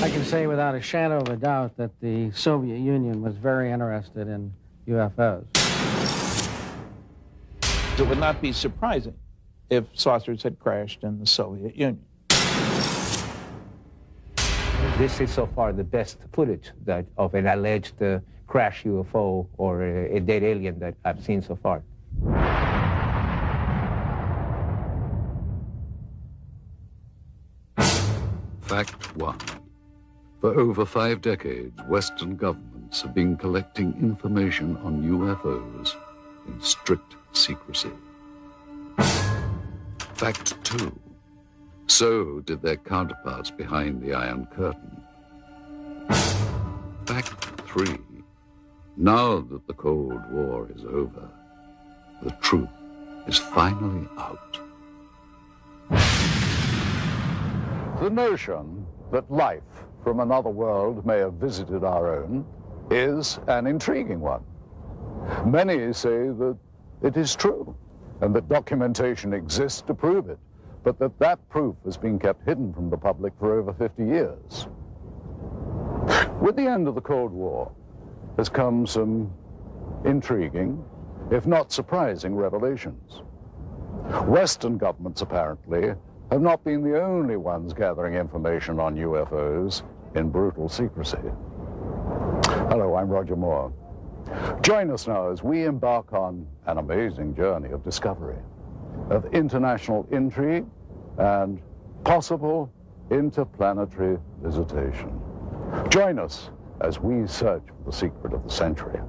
I can say without a shadow of a doubt that the Soviet Union was very interested in UFOs. It would not be surprising if saucers had crashed in the Soviet Union. This is so far the best footage of an alleged crash UFO or a dead alien that I've seen so far. Fact 1. For over 5 decades, Western governments have been collecting information on UFOs in strict secrecy. Fact 2. So did their counterparts behind the Iron Curtain. Fact 3. Now that the Cold War is over, the truth is finally out. The notion that life from another world may have visited our own is an intriguing one. Many say that it is true, and that documentation exists to prove it, but that proof has been kept hidden from the public for over 50 years. With the end of the Cold War has come some intriguing, if not surprising, revelations. Western governments, apparently, have not been the only ones gathering information on UFOs in brutal secrecy. Hello, I'm Roger Moore. Join us now as we embark on an amazing journey of discovery, of international intrigue, and possible interplanetary visitation. Join us as we search for the secret of the century.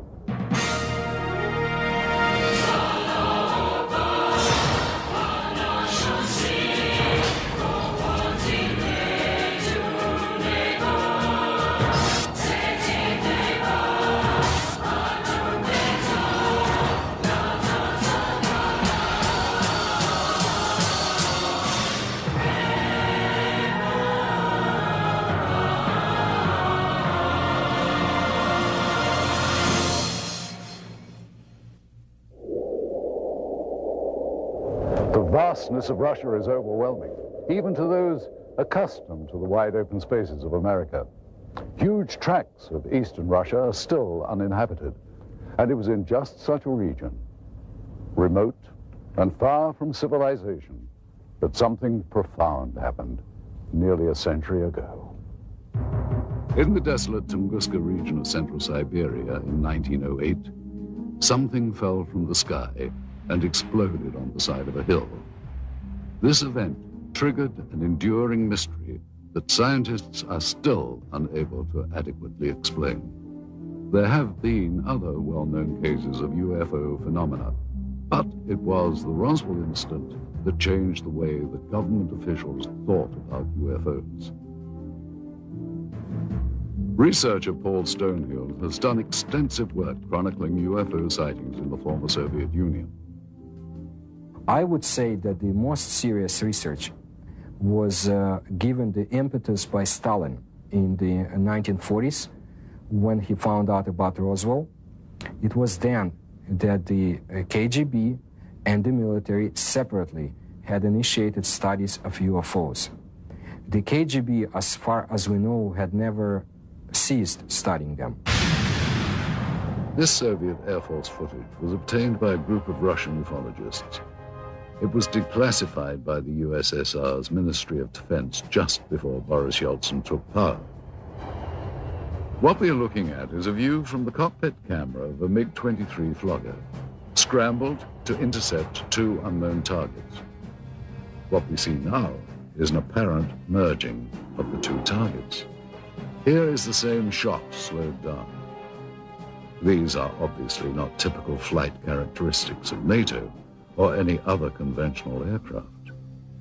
The vastness of Russia is overwhelming, even to those accustomed to the wide open spaces of America. Huge tracts of eastern Russia are still uninhabited, and it was in just such a region, remote and far from civilization, that something profound happened nearly a century ago. In the desolate Tunguska region of central Siberia in 1908, something fell from the sky and exploded on the side of a hill. This event triggered an enduring mystery that scientists are still unable to adequately explain. There have been other well-known cases of UFO phenomena, but it was the Roswell incident that changed the way that government officials thought about UFOs. Researcher Paul Stonehill has done extensive work chronicling UFO sightings in the former Soviet Union. I would say that the most serious research was given the impetus by Stalin in the 1940s when he found out about Roswell. It was then that the KGB and the military separately had initiated studies of UFOs. The KGB, as far as we know, had never ceased studying them. This Soviet Air Force footage was obtained by a group of Russian ufologists. It was declassified by the USSR's Ministry of Defense just before Boris Yeltsin took power. What we are looking at is a view from the cockpit camera of a MiG-23 Flogger, scrambled to intercept 2 unknown targets. What we see now is an apparent merging of the 2 targets. Here is the same shot slowed down. These are obviously not typical flight characteristics of NATO or any other conventional aircraft.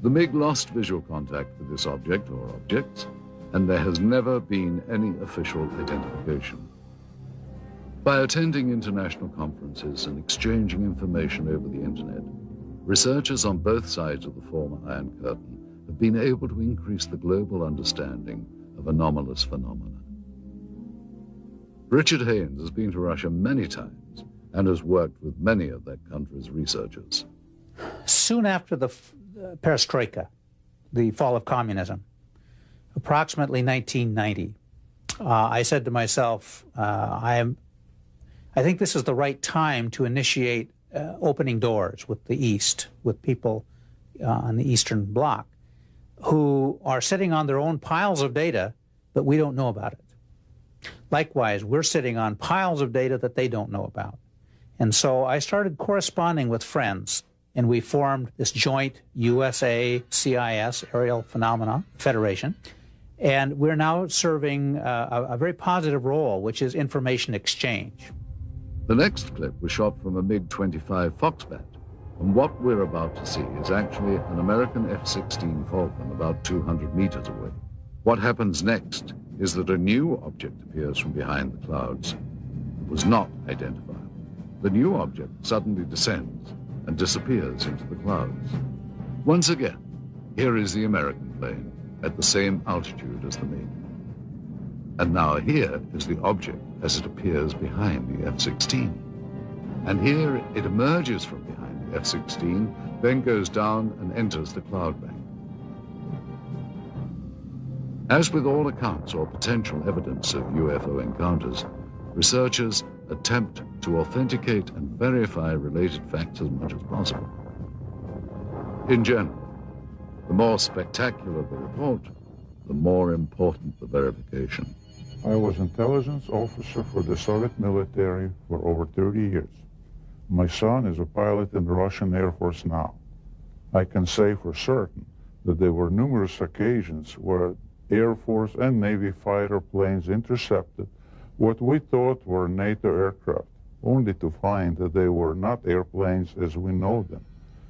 The MiG lost visual contact with this object or objects, and there has never been any official identification. By attending international conferences and exchanging information over the internet, researchers on both sides of the former Iron Curtain have been able to increase the global understanding of anomalous phenomena. Richard Haynes has been to Russia many times and has worked with many of that country's researchers. Soon after the perestroika, the fall of communism, approximately 1990. I said to myself, I think this is the right time to initiate opening doors with the East, with people on the Eastern Bloc who are sitting on their own piles of data, but we don't know about it. Likewise, we're sitting on piles of data that they don't know about. And so I started corresponding with friends, and we formed this joint USA-CIS Aerial Phenomena Federation. And we're now serving a very positive role, which is information exchange. The next clip was shot from a MiG-25 Foxbat, and what we're about to see is actually an American F-16 Falcon about 200 meters away. What happens next is that a new object appears from behind the clouds. It was not identified. The new object suddenly descends and disappears into the clouds. Once again, here is the American plane at the same altitude as the MiG. And now here is the object as it appears behind the F-16. And here it emerges from behind the F-16, then goes down and enters the cloud bank. As with all accounts or potential evidence of UFO encounters, researchers attempt to authenticate and verify related facts as much as possible. In general, the more spectacular the report, the more important the verification. I was intelligence officer for the Soviet military for over 30 years. My son is a pilot in the Russian Air Force now. I can say for certain that there were numerous occasions where Air Force and Navy fighter planes intercepted what we thought were NATO aircraft, only to find that they were not airplanes as we know them,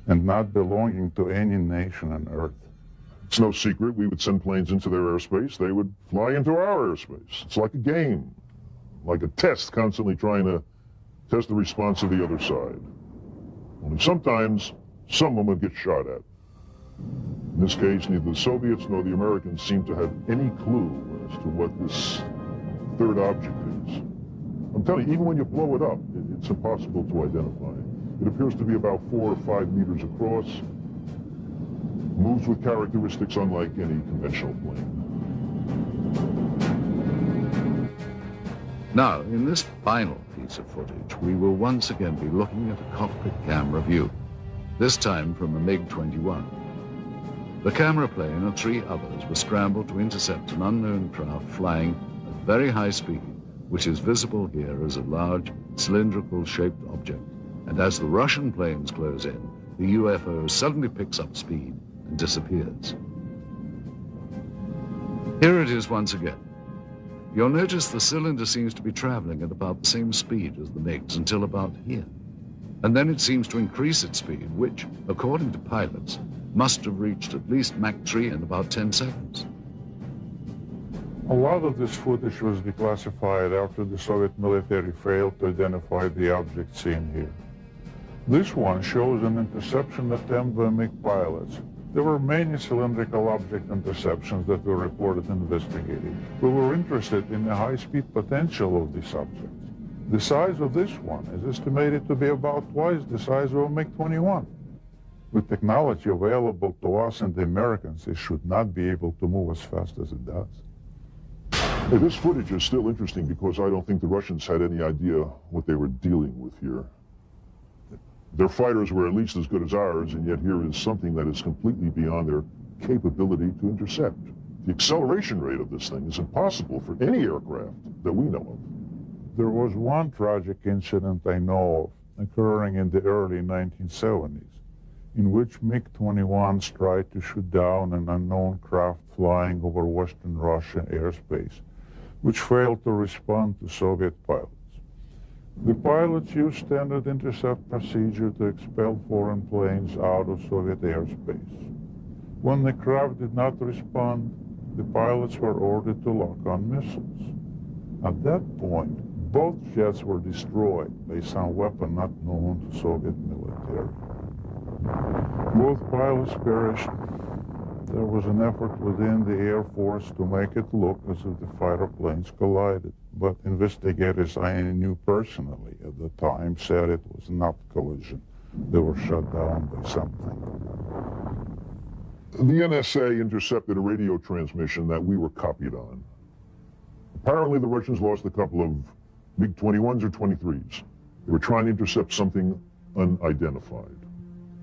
and not belonging to any nation on Earth. It's no secret we would send planes into their airspace. They would fly into our airspace. It's like a game, like a test, constantly trying to test the response of the other side. Only sometimes someone would get shot at. In this case, neither the Soviets nor the Americans seem to have any clue as to what this third object is. I'm telling you, even when you blow it up, it's impossible to identify. It appears to be about 4 or 5 meters across, moves with characteristics unlike any conventional plane. Now, in this final piece of footage, we will once again be looking at a cockpit camera view, this time from a MiG-21. The camera plane and 3 others were scrambled to intercept an unknown craft flying at very high speed, which is visible here as a large, cylindrical-shaped object. And as the Russian planes close in, the UFO suddenly picks up speed and disappears. Here it is once again. You'll notice the cylinder seems to be traveling at about the same speed as the MiGs until about here. And then it seems to increase its speed, which, according to pilots, must have reached at least Mach 3 in about 10 seconds. A lot of this footage was declassified after the Soviet military failed to identify the object seen here. This one shows an interception attempt by MiG pilots. There were many cylindrical object interceptions that were reported and investigated. We were interested in the high-speed potential of these objects. The size of this one is estimated to be about twice the size of a MiG-21. With technology available to us and the Americans, it should not be able to move as fast as it does. Hey, this footage is still interesting because I don't think the Russians had any idea what they were dealing with here. Their fighters were at least as good as ours, and yet here is something that is completely beyond their capability to intercept. The acceleration rate of this thing is impossible for any aircraft that we know of. There was one tragic incident I know of occurring in the early 1970s, in which MiG-21s tried to shoot down an unknown craft flying over Western Russian airspace, which failed to respond to Soviet pilots. The pilots used standard intercept procedure to expel foreign planes out of Soviet airspace. When the craft did not respond, the pilots were ordered to lock on missiles. At that point, both jets were destroyed by some weapon not known to Soviet military. Both pilots perished. There was an effort within the Air Force to make it look as if the fighter planes collided, but investigators I knew personally at the time said it was not collision. They were shot down by something. The NSA intercepted a radio transmission that we were copied on. Apparently, the Russians lost a couple of MiG-21s or 23s. They were trying to intercept something unidentified.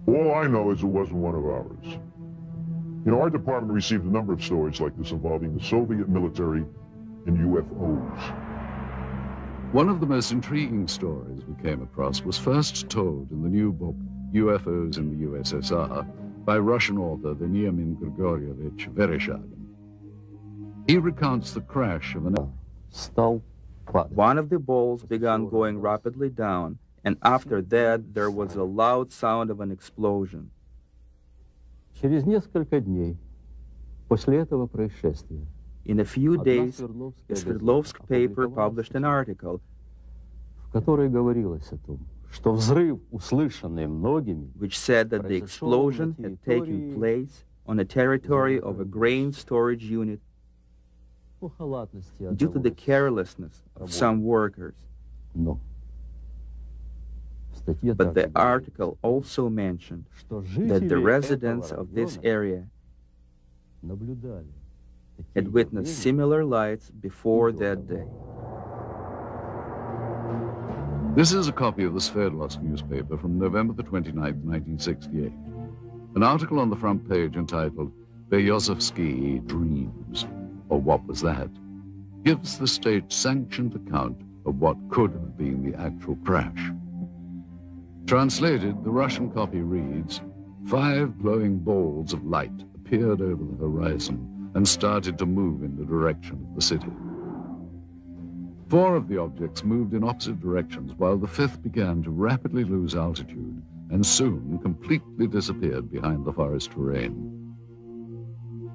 All I know is it wasn't one of ours. You know, our department received a number of stories like this involving the Soviet military and UFOs. One of the most intriguing stories we came across was first told in the new book, UFOs in the USSR, by Russian author Veniamin Grigorievich Vereshchagin. He recounts the crash of an... One of the balls began going rapidly down, and after that there was a loud sound of an explosion. Через несколько дней после этого происшествия In a few days, a Sverdlovsk paper published an article в которой говорилось о том, что взрыв, услышанный многими, which said that the explosion had taken place on a territory of a grain storage unit due to the carelessness of some workers. But the article also mentioned that the residents of this area had witnessed similar lights before that day. This is a copy of the Sverdlovsk newspaper from November the 29th, 1968. An article on the front page entitled Berezovsky Dreams, or What Was That?, gives the state-sanctioned account of what could have been the actual crash. Translated, the Russian copy reads, 5 glowing balls of light appeared over the horizon and started to move in the direction of the city. 4 of the objects moved in opposite directions, while the 5th began to rapidly lose altitude and soon completely disappeared behind the forest terrain.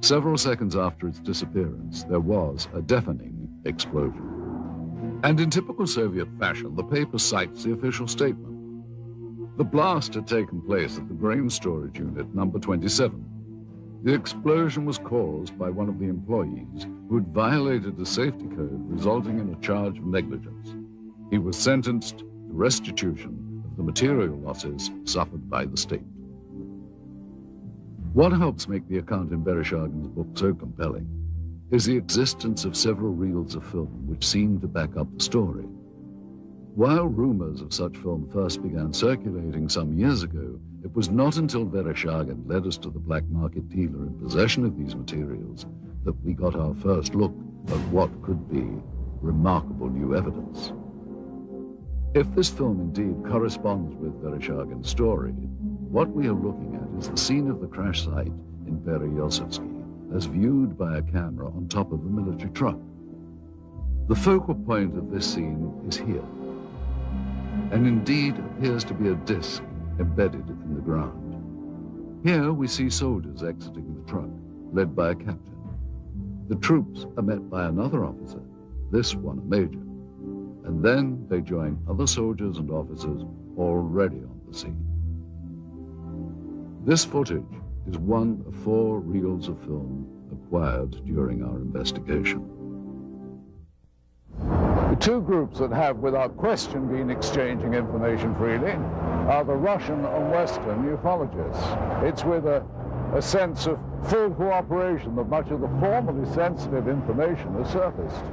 Several seconds after its disappearance, there was a deafening explosion. And in typical Soviet fashion, the paper cites the official statement. The blast had taken place at the grain storage unit number 27. The explosion was caused by one of the employees who had violated a safety code, resulting in a charge of negligence. He was sentenced to restitution of the material losses suffered by the state. What helps make the account in Vereshchagin's book so compelling is the existence of several reels of film which seem to back up the story. While rumors of such film first began circulating some years ago, it was not until Vereshchagin led us to the black market dealer in possession of these materials that we got our first look at what could be remarkable new evidence. If this film indeed corresponds with Vereshchagin's story, what we are looking at is the scene of the crash site in Berezovsky as viewed by a camera on top of a military truck. The focal point of this scene is here, and indeed appears to be a disc embedded in the ground. Here we see soldiers exiting the truck, led by a captain. The troops are met by another officer, this one a major, and then they join other soldiers and officers already on the scene. This footage is one of 4 reels of film acquired during our investigation. The 2 groups that have, without question, been exchanging information freely are the Russian and Western ufologists. It's with a sense of full cooperation that much of the formerly sensitive information has surfaced.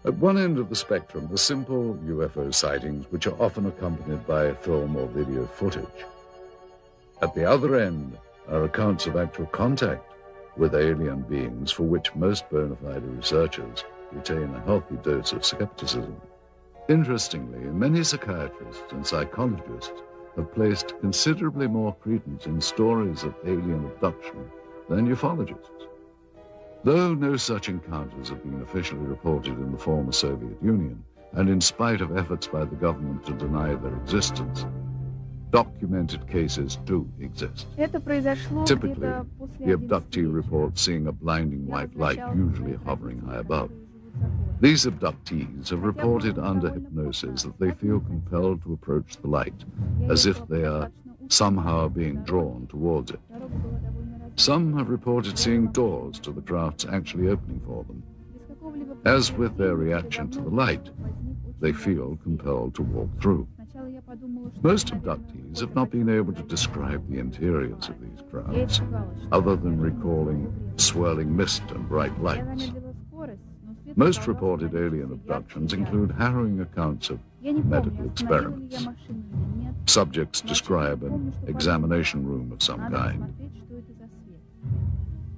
At one end of the spectrum are simple UFO sightings, which are often accompanied by film or video footage. At the other end are accounts of actual contact with alien beings, for which most bona fide researchers retain a healthy dose of skepticism. Interestingly, many psychiatrists and psychologists have placed considerably more credence in stories of alien abduction than ufologists. Though no such encounters have been officially reported in the former Soviet Union, and in spite of efforts by the government to deny their existence, documented cases do exist. Typically, the abductee reports seeing a blinding white light, usually hovering high above. These abductees have reported under hypnosis that they feel compelled to approach the light, as if they are somehow being drawn towards it. Some have reported seeing doors to the crafts actually opening for them. As with their reaction to the light, they feel compelled to walk through. Most abductees have not been able to describe the interiors of these crafts, other than recalling swirling mist and bright lights. Most reported alien abductions include harrowing accounts of medical experiments. Subjects describe an examination room of some kind.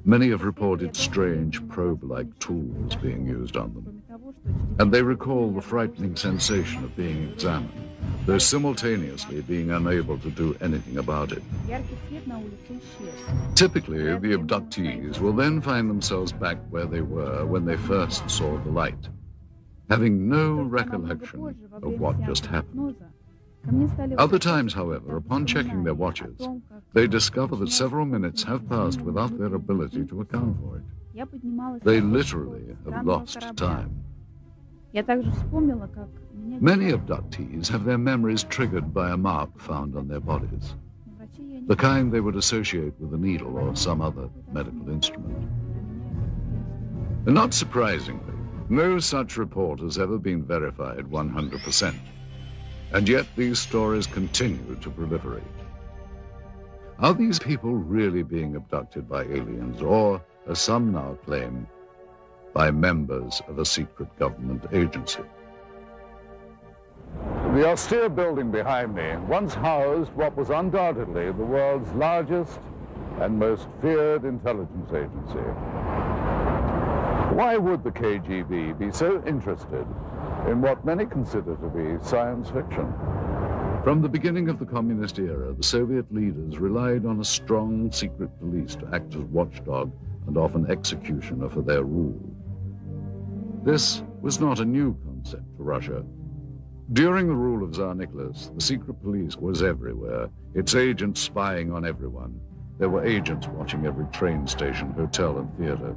Many have reported strange probe-like tools being used on them, and they recall the frightening sensation of being examined, though simultaneously being unable to do anything about it. Typically, the abductees will then find themselves back where they were when they first saw the light, having no recollection of what just happened. Other times, however, upon checking their watches, they discover that several minutes have passed without their ability to account for it. They literally have lost time. Many abductees have their memories triggered by a mark found on their bodies, the kind they would associate with a needle or some other medical instrument. And not surprisingly, no such report has ever been verified 100%. And yet these stories continue to proliferate. Are these people really being abducted by aliens, or, as some now claim, by members of a secret government agency? The austere building behind me once housed what was undoubtedly the world's largest and most feared intelligence agency. Why would the KGB be so interested in what many consider to be science fiction? From the beginning of the communist era, the Soviet leaders relied on a strong secret police to act as watchdog and often executioner for their rule. This was not a new concept for Russia. During the rule of Tsar Nicholas, the secret police was everywhere, its agents spying on everyone. There were agents watching every train station, hotel, and theater.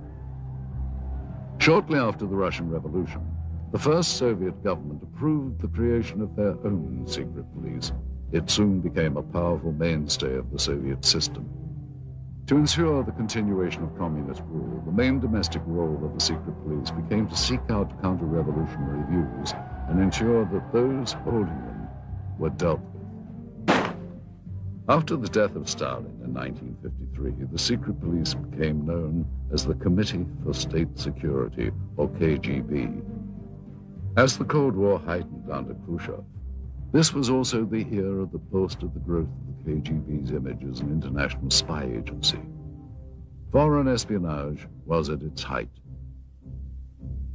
Shortly after the Russian Revolution, the first Soviet government approved the creation of their own secret police. It soon became a powerful mainstay of the Soviet system. To ensure the continuation of communist rule, the main domestic role of the secret police became to seek out counter-revolutionary views and ensure that those holding them were dealt with. After the death of Stalin in 1953, the secret police became known as the Committee for State Security, or KGB. As the Cold War heightened under Khrushchev, this was also the era that boasted the growth of the KGB's image as an international spy agency. Foreign espionage was at its height.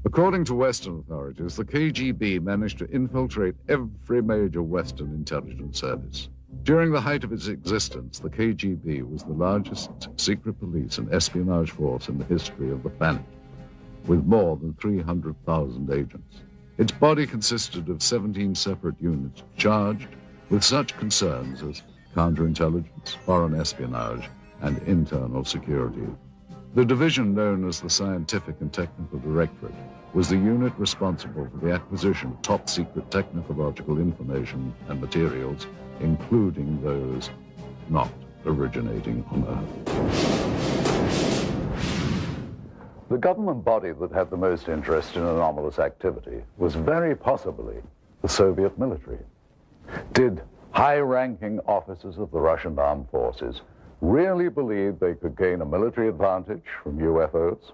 According to Western authorities, the KGB managed to infiltrate every major Western intelligence service. During the height of its existence, the KGB was the largest secret police and espionage force in the history of the planet, with more than 300,000 agents. Its body consisted of 17 separate units charged with such concerns as counterintelligence, foreign espionage, and internal security. The division known as the Scientific and Technical Directorate was the unit responsible for the acquisition of top-secret technological information and materials, including those not originating on Earth. The government body that had the most interest in anomalous activity was very possibly the Soviet military. Did high-ranking officers of the Russian armed forces really believe they could gain a military advantage from UFOs?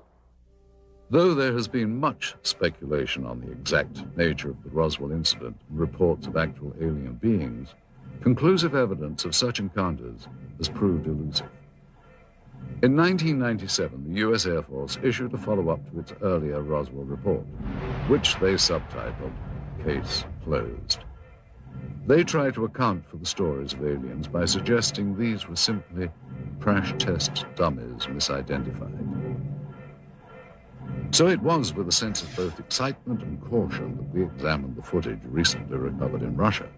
Though there has been much speculation on the exact nature of the Roswell incident and reports of actual alien beings, conclusive evidence of such encounters has proved elusive. In 1997, the U.S. Air Force issued a follow-up to its earlier Roswell report, which they subtitled Case Closed. They try to account for the stories of aliens by suggesting these were simply crash test dummies misidentified. So it was with a sense of both excitement and caution that we examined the footage recently recovered in Russia.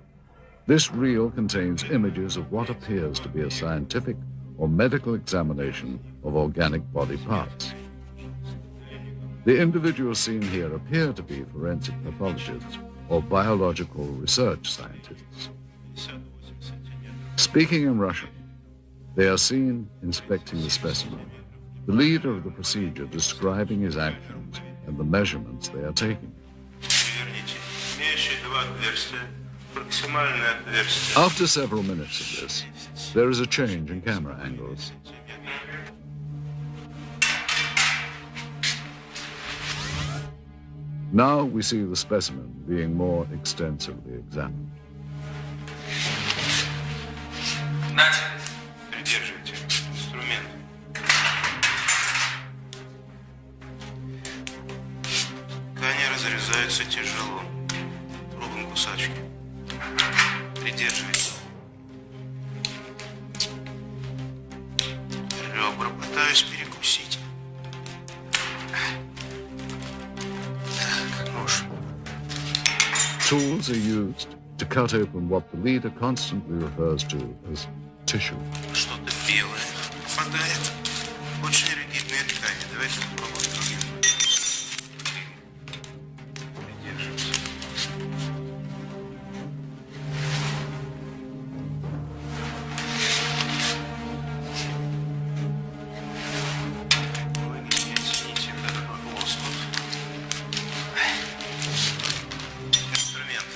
This reel contains images of what appears to be a scientific or medical examination of organic body parts. The individuals seen here appear to be forensic pathologists or biological research scientists. Speaking in Russian, they are seen inspecting the specimen, the leader of the procedure describing his actions and the measurements they are taking. After several minutes of this, there is a change in camera angles. Now we see the specimen being more extensively examined. Придерживайте инструмент. Ткани разрезаются тяжело. Пробуем кусачки. Придерживайте. Ребра пытаюсь перекусить. Так, нож. Tools are used to cut open what the leader constantly refers to as tissue. Что-то белое попадает. Очень ригидные ткани. Давайте попробуем другим. Придерживайся. Вы не оцените вот этот вот лоскут. Инструмент.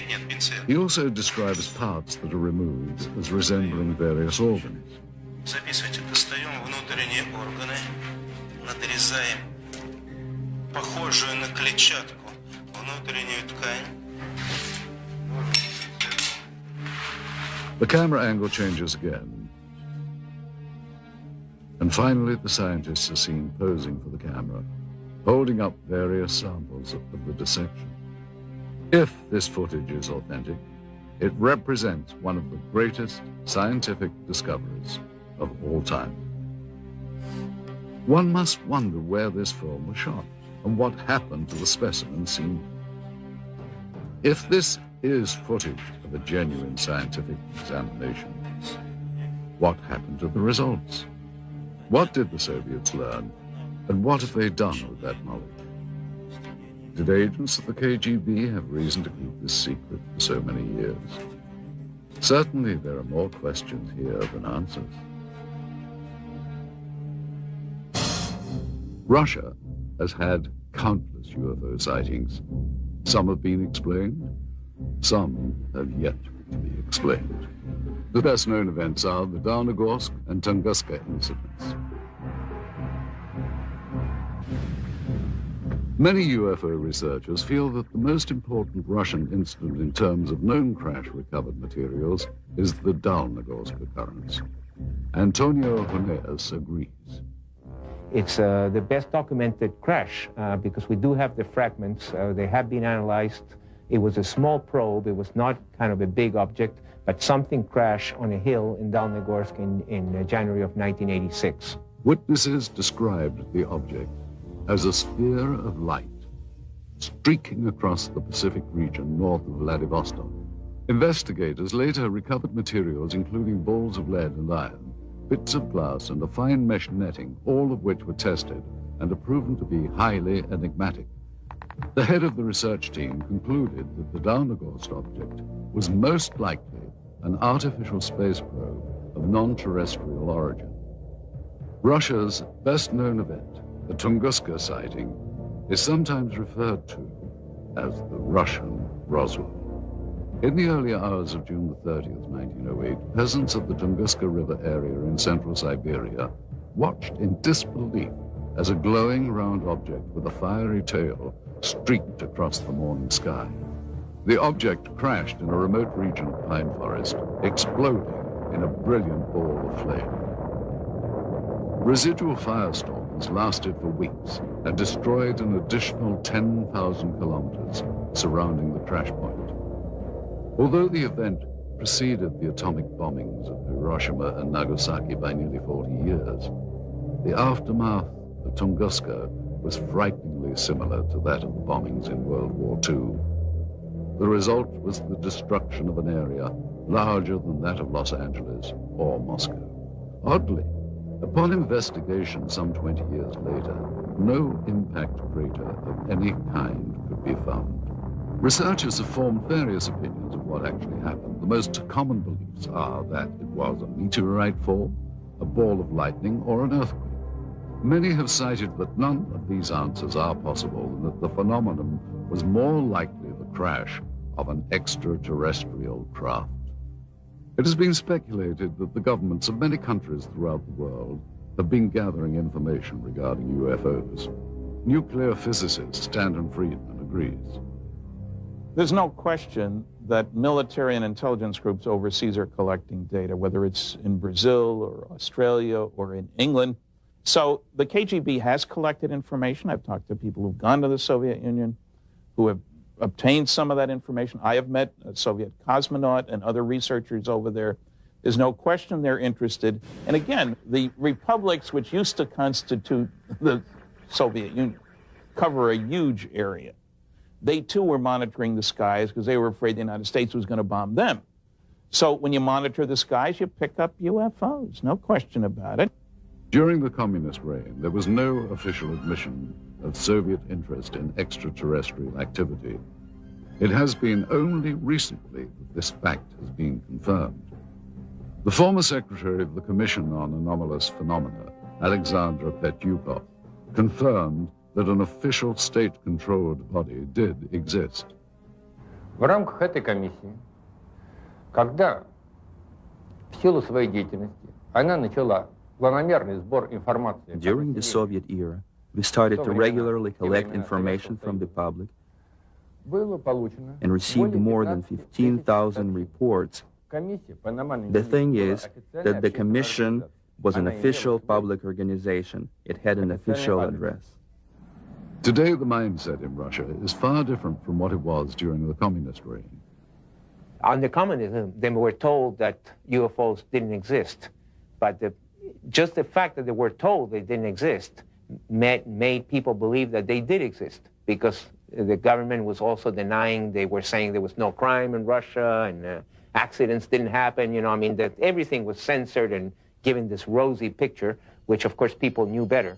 Нет, пинцет. He also describes parts that are removed as resembling various organs. Записывайте, достаем внутренние органы, надрезаем похожую на клетчатку внутреннюю ткань. The camera angle changes again. And finally, the scientists are seen posing for the camera, holding up various samples of the dissection. If this footage is authentic, it represents one of the greatest scientific discoveries of all time. One must wonder where this film was shot and what happened to the specimen seen. If this is footage of a genuine scientific examination, what happened to the results? What did the Soviets learn, and what have they done with that knowledge? Did agents of the KGB have reason to keep this secret for so many years? Certainly there are more questions here than answers. Russia has had countless UFO sightings. Some have been explained, some have yet to be explained. The best known events are the Downogorsk and Tunguska incidents. Many UFO researchers feel that the most important Russian incident in terms of known crash recovered materials is the Downogorsk occurrence. Antonio Huneas agrees. It's the best documented crash because we do have the fragments. They have been analyzed. It was a small probe. It was not kind of a big object, but something crashed on a hill in Downogorsk in January of 1986. Witnesses described the object as a sphere of light streaking across the Pacific region north of Vladivostok. Investigators later recovered materials including balls of lead and iron, bits of glass and a fine mesh netting, all of which were tested and are proven to be highly enigmatic. The head of the research team concluded that the Downogorsk object was most likely an artificial space probe of non-terrestrial origin. Russia's best-known event, the Tunguska sighting, is sometimes referred to as the Russian Roswell. In the early hours of June the 30th, 1908, peasants of the Tunguska River area in central Siberia watched in disbelief as a glowing round object with a fiery tail streaked across the morning sky. The object crashed in a remote region of pine forest, exploding in a brilliant ball of flame. Residual firestorms lasted for weeks and destroyed an additional 10,000 kilometers surrounding the crash point. Although the event preceded the atomic bombings of Hiroshima and Nagasaki by nearly 40 years, the aftermath of Tunguska was frighteningly similar to that of the bombings in World War II. The result was the destruction of an area larger than that of Los Angeles or Moscow. Oddly, upon investigation some 20 years later, no impact crater of any kind could be found. Researchers have formed various opinions of what actually happened. The most common beliefs are that it was a meteorite fall, a ball of lightning, or an earthquake. Many have cited that none of these answers are possible and that the phenomenon was more likely the crash of an extraterrestrial craft. It has been speculated that the governments of many countries throughout the world have been gathering information regarding UFOs. Nuclear physicist Stanton Friedman agrees. There's no question that military and intelligence groups overseas are collecting data, whether it's in Brazil or Australia or in England. So the KGB has collected information. I've talked to people who've gone to the Soviet Union, who have obtained some of that information. I have met a Soviet cosmonaut and other researchers over there. There's no question they're interested. And again, the republics which used to constitute the Soviet Union cover a huge area. They too were monitoring the skies because they were afraid the United States was going to bomb them. So when you monitor the skies, you pick up UFOs, no question about it. During the communist reign, there was no official admission of Soviet interest in extraterrestrial activity. It has been only recently that this fact has been confirmed. The former secretary of the Commission on Anomalous Phenomena, Alexandra Petyukov, confirmed that an official state-controlled body did exist. В рамках этой комиссии, когда в силу своей деятельности она начала планомерный сбор информации. During the Soviet era, we started to regularly collect information from the public and received more than 15,000 reports. The thing is that the commission was an official public organization. It had an official address. Today, the mindset in Russia is far different from what it was during the communist reign. Under communism, they were told that UFOs didn't exist, but just the fact that they were told they didn't exist made people believe that they did exist, because the government was also denying. They were saying there was no crime in Russia and accidents didn't happen. You know, I mean, that everything was censored and given this rosy picture, which of course people knew better.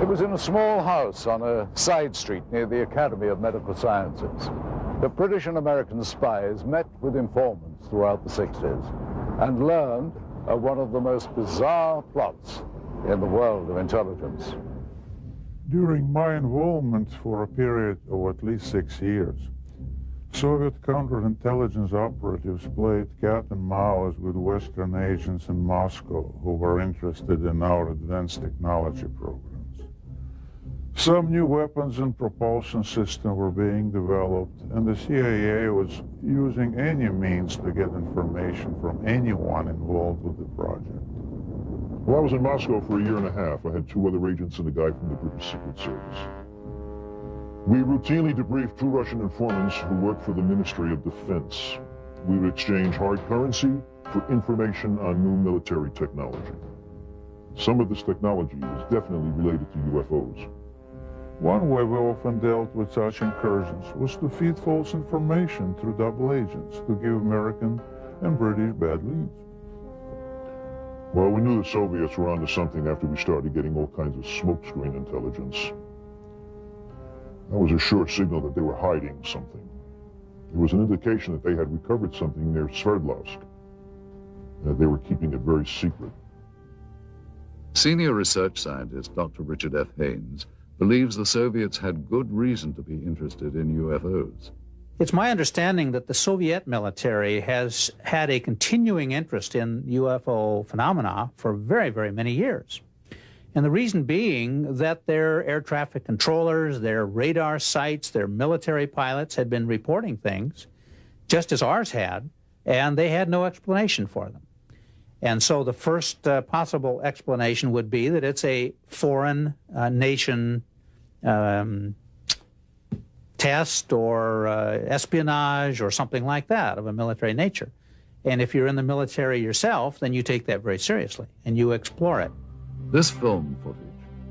It was in a small house on a side street near the Academy of Medical Sciences. The British and American spies met with informants throughout the 60s and learned of one of the most bizarre plots in the world of intelligence. During my involvement for a period of at least 6 years, Soviet counterintelligence operatives played cat and mouse with Western agents in Moscow who were interested in our advanced technology programs. Some new weapons and propulsion systems were being developed, and the CIA was using any means to get information from anyone involved with the project. Well, I was in Moscow for 1.5 years. I had 2 other agents and a guy from the British Secret Service. We routinely debriefed 2 Russian informants who worked for the Ministry of Defense. We would exchange hard currency for information on new military technology. Some of this technology is definitely related to UFOs. One way we often dealt with such incursions was to feed false information through double agents to give American and British bad leads. Well, we knew the Soviets were onto something after we started getting all kinds of smokescreen intelligence. That was a sure signal that they were hiding something. It was an indication that they had recovered something near Sverdlovsk. They were keeping it very secret. Senior research scientist Dr. Richard F. Haynes believes the Soviets had good reason to be interested in UFOs. It's my understanding that the Soviet military has had a continuing interest in UFO phenomena for very, very many years. And the reason being that their air traffic controllers, their radar sites, their military pilots had been reporting things, just as ours had, and they had no explanation for them. And so the first possible explanation would be that it's a foreign nation test or espionage or something like that of a military nature. And if you're in the military yourself, then you take that very seriously and you explore it. This film footage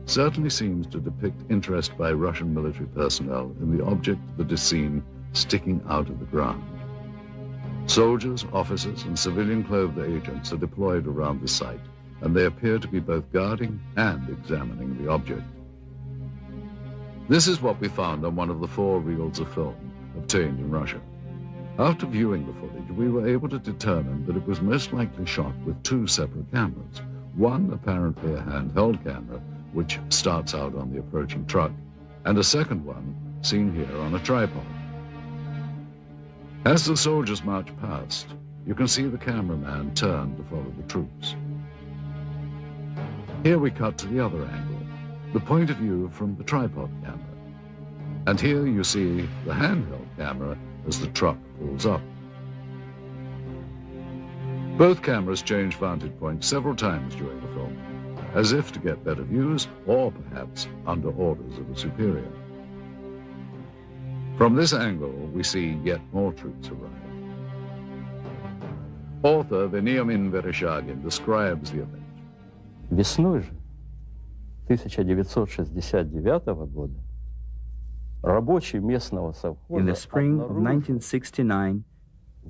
certainly seems to depict interest by Russian military personnel in the object that is seen sticking out of the ground. Soldiers, officers, and civilian-clothed agents are deployed around the site, and they appear to be both guarding and examining the object. This is what we found on one of the 4 reels of film obtained in Russia. After viewing the footage, we were able to determine that it was most likely shot with 2 separate cameras. One apparently a handheld camera, which starts out on the approaching truck, and a second one seen here on a tripod. As the soldiers march past, you can see the cameraman turn to follow the troops. Here we cut to the other angle, the point of view from the tripod camera. And here you see the handheld camera as the truck pulls up. Both cameras change vantage points several times during the film, as if to get better views or perhaps under orders of a superior. From this angle, we see yet more troops arrive. Author Veniamin Vereshchagin describes the event. Весной же 1969 года рабочие местного совхоза In the spring of 1969,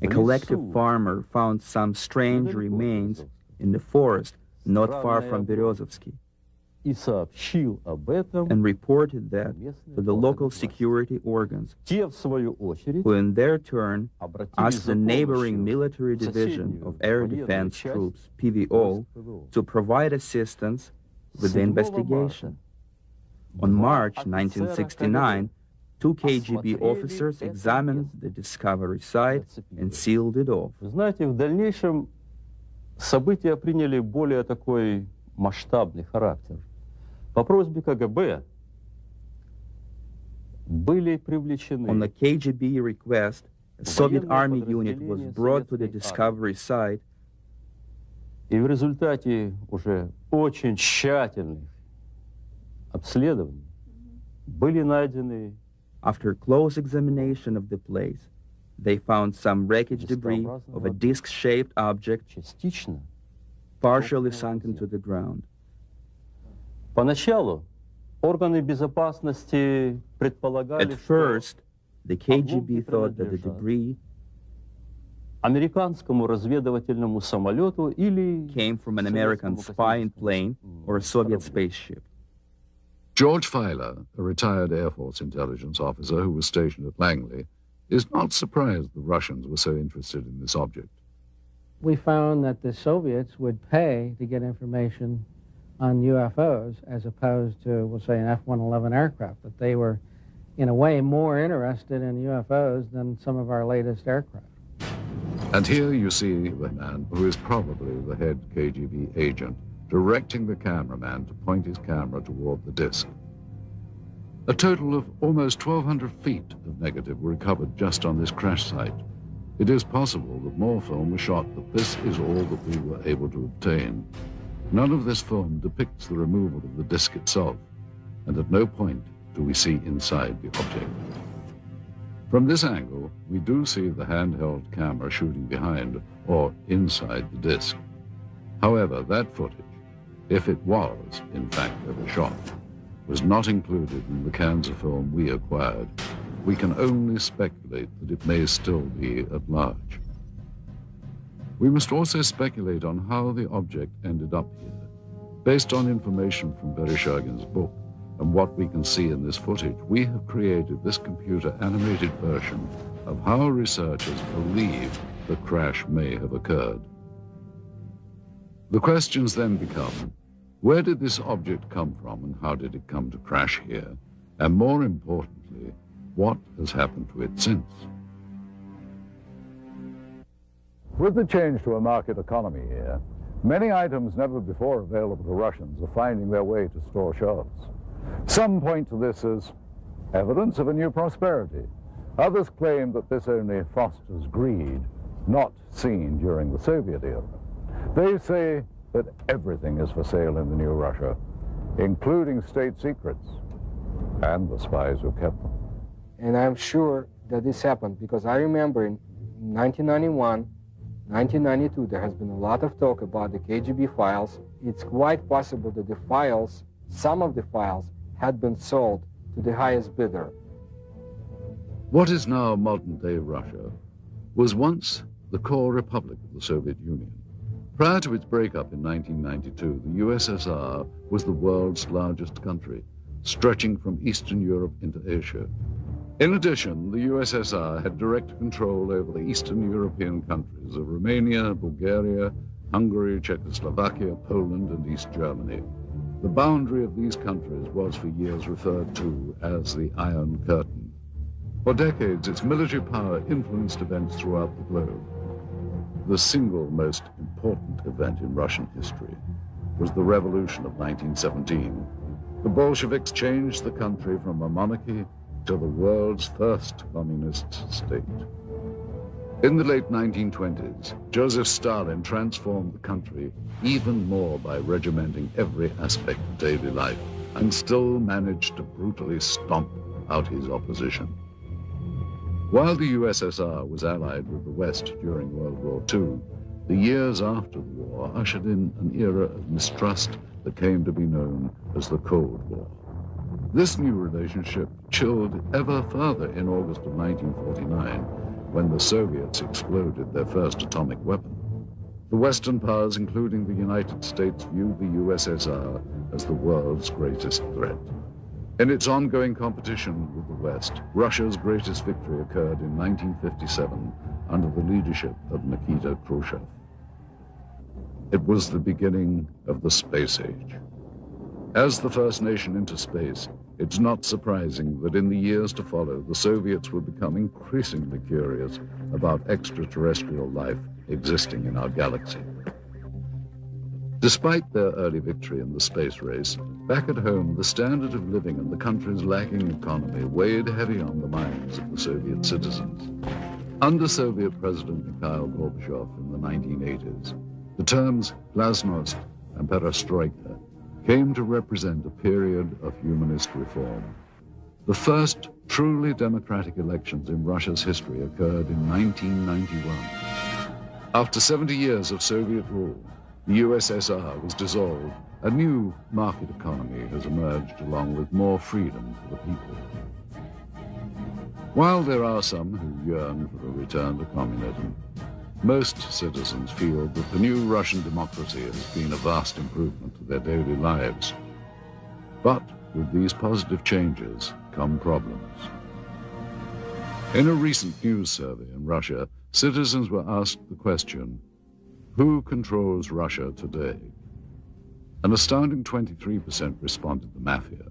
a collective farmer found some strange remains in the forest not far from Berezovsky и сообщил об этом, and reported that to the local security organs, те, в свою очередь, who in their turn обратились asked за the помощью neighboring military в division соседнюю of Air военную Defense часть Troops, PVO, to provide assistance with the 7 investigation. марта On March офицера 1969, 2 KGB officers examined the discovery site and sealed it off. Вы знаете, в дальнейшем события приняли более такой масштабный характер. По просьбе КГБ были привлечены On the KGB request, a Soviet army unit was brought to the discovery site, и в результате уже очень тщательных обследований были найдены after close examination of the place. They found some wreckage debris of a disc-shaped object частично. partially sunk into the ground. Поначалу органы безопасности предполагали, At first, the KGB thought that the debris американскому разведывательному самолету или came from an American spying plane or a Soviet spaceship. George Filer, a retired Air Force intelligence officer who was stationed at Langley, is not surprised the Russians were so interested in this object. We found that the Soviets would pay to get information on UFOs as opposed to, we'll say, an F-111 aircraft, that they were, in a way, more interested in UFOs than some of our latest aircraft. And here you see the man who is probably the head KGB agent directing the cameraman to point his camera toward the disc. A total of almost 1,200 feet of negative were recovered just on this crash site. It is possible that more film was shot, but this is all that we were able to obtain. None of this film depicts the removal of the disc itself, and at no point do we see inside the object. From this angle, we do see the handheld camera shooting behind or inside the disc. However, that footage, if it was, in fact, ever shot, was not included in the cans of film we acquired. We can only speculate that it may still be at large. We must also speculate on how the object ended up here. Based on information from Vereshchagin's book and what we can see in this footage, we have created this computer-animated version of how researchers believe the crash may have occurred. The questions then become, where did this object come from and how did it come to crash here? And more importantly, what has happened to it since? With the change to a market economy here, many items never before available to Russians are finding their way to store shelves. Some point to this as evidence of a new prosperity. Others claim that this only fosters greed, not seen during the Soviet era. They say that everything is for sale in the new Russia, including state secrets and the spies who kept them. And I'm sure that this happened because I remember in 1991, 1992, there has been a lot of talk about the KGB files. It's quite possible that the files, some of the files, had been sold to the highest bidder. What is now modern-day Russia was once the core republic of the Soviet Union. Prior to its breakup in 1992, the USSR was the world's largest country, stretching from Eastern Europe into Asia. In addition, the USSR had direct control over the Eastern European countries of Romania, Bulgaria, Hungary, Czechoslovakia, Poland, and East Germany. The boundary of these countries was for years referred to as the Iron Curtain. For decades, its military power influenced events throughout the globe. The single most important event in Russian history was the Revolution of 1917. The Bolsheviks changed the country from a monarchy to the world's first communist state. In the late 1920s, Joseph Stalin transformed the country even more by regimenting every aspect of daily life and still managed to brutally stomp out his opposition. While the USSR was allied with the West during World War II, the years after the war ushered in an era of mistrust that came to be known as the Cold War. This new relationship chilled ever further in August of 1949, when the Soviets exploded their first atomic weapon. The Western powers, including the United States, viewed the USSR as the world's greatest threat. In its ongoing competition with the West, Russia's greatest victory occurred in 1957 under the leadership of Nikita Khrushchev. It was the beginning of the space age. As the first nation into space, it's not surprising that in the years to follow, the Soviets would become increasingly curious about extraterrestrial life existing in our galaxy. Despite their early victory in the space race, back at home, the standard of living and the country's lagging economy weighed heavy on the minds of the Soviet citizens. Under Soviet President Mikhail Gorbachev in the 1980s, the terms glasnost and perestroika came to represent a period of humanist reform. The first truly democratic elections in Russia's history occurred in 1991. After 70 years of Soviet rule, the USSR was dissolved. A new market economy has emerged along with more freedom for the people. While there are some who yearn for a return to communism, most citizens feel that the new Russian democracy has been a vast improvement to their daily lives. But with these positive changes come problems. In a recent news survey in Russia, citizens were asked the question, who controls Russia today? An astounding 23% responded the mafia.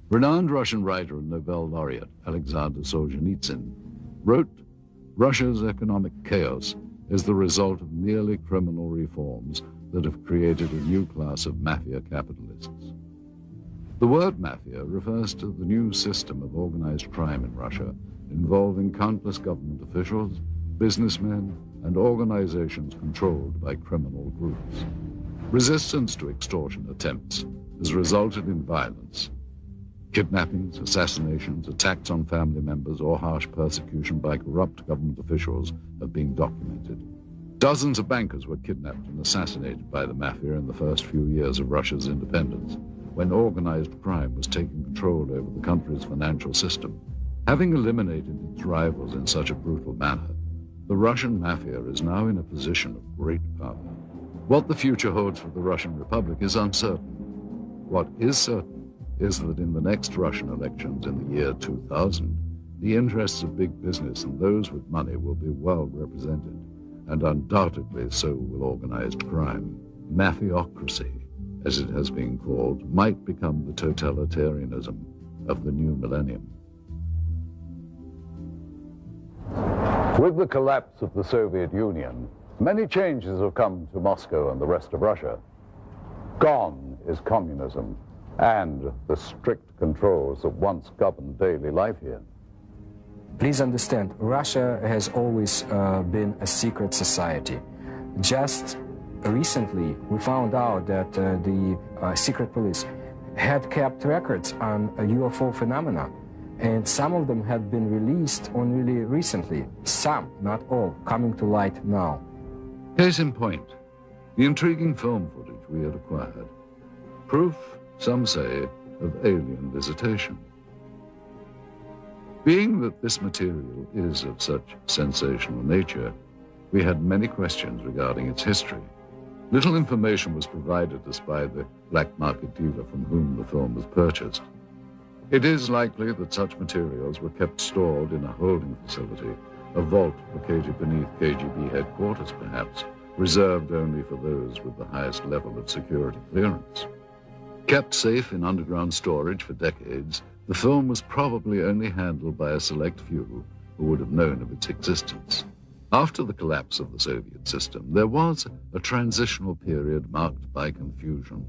Renowned Russian writer and Nobel laureate Alexander Solzhenitsyn wrote, Russia's economic chaos is the result of merely criminal reforms that have created a new class of mafia capitalists. The word mafia refers to the new system of organized crime in Russia involving countless government officials, businessmen, and organizations controlled by criminal groups. Resistance to extortion attempts has resulted in violence. Kidnappings, assassinations, attacks on family members, or harsh persecution by corrupt government officials have been documented. Dozens of bankers were kidnapped and assassinated by the mafia in the first few years of Russia's independence, when organized crime was taking control over the country's financial system. Having eliminated its rivals in such a brutal manner, the Russian mafia is now in a position of great power. What the future holds for the Russian Republic is uncertain. What is certain is that in the next Russian elections in the year 2000, the interests of big business and those with money will be well represented, and undoubtedly so will organized crime. Mafiocracy, as it has been called, might become the totalitarianism of the new millennium. With the collapse of the Soviet Union, many changes have come to Moscow and the rest of Russia. Gone is communism and the strict controls that once governed daily life here. Please understand, Russia has always been a secret society. Just recently, we found out that the secret police had kept records on UFO phenomena, and some of them had been released only recently. Some, not all, coming to light now. Case in point, the intriguing film footage we had acquired. Proof, some say, of alien visitation. Being that this material is of such sensational nature, we had many questions regarding its history. Little information was provided us by the black market dealer from whom the film was purchased. It is likely that such materials were kept stored in a holding facility, a vault located beneath KGB headquarters perhaps, reserved only for those with the highest level of security clearance. Kept safe in underground storage for decades, the film was probably only handled by a select few who would have known of its existence. After the collapse of the Soviet system, there was a transitional period marked by confusion.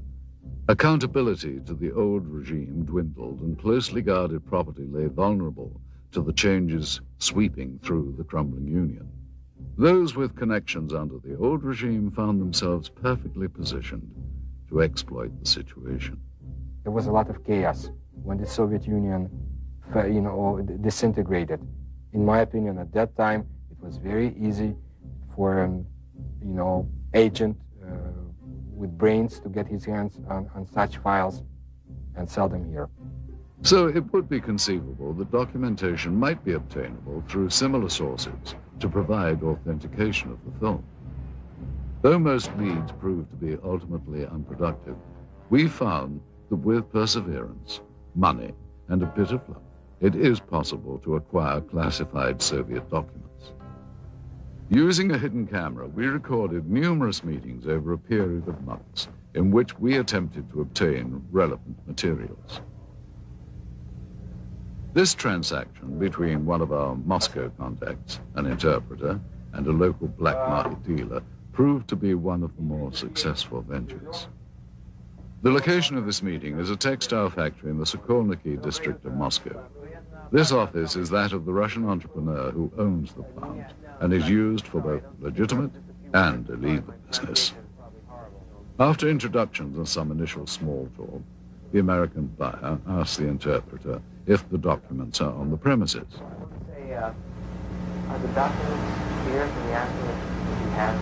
Accountability to the old regime dwindled, and closely guarded property lay vulnerable to the changes sweeping through the crumbling Union. Those with connections under the old regime found themselves perfectly positioned to exploit the situation. There was a lot of chaos when the Soviet Union, disintegrated. In my opinion, at that time, it was very easy for an, agent with brains to get his hands on such files and sell them here. So it would be conceivable that documentation might be obtainable through similar sources to provide authentication of the film. Though most leads proved to be ultimately unproductive, we found that with perseverance, money, and a bit of luck, it is possible to acquire classified Soviet documents. Using a hidden camera, we recorded numerous meetings over a period of months in which we attempted to obtain relevant materials. This transaction between one of our Moscow contacts, an interpreter, and a local black market dealer proved to be one of the more successful ventures. The location of this meeting is a textile factory in the Sokolniki district of Moscow. This office is that of the Russian entrepreneur who owns the plant and is used for both legitimate and illegal business. After introductions and some initial small talk, the American buyer asks the interpreter if the documents are on the premises. Are the documents here? Can you ask me if you have?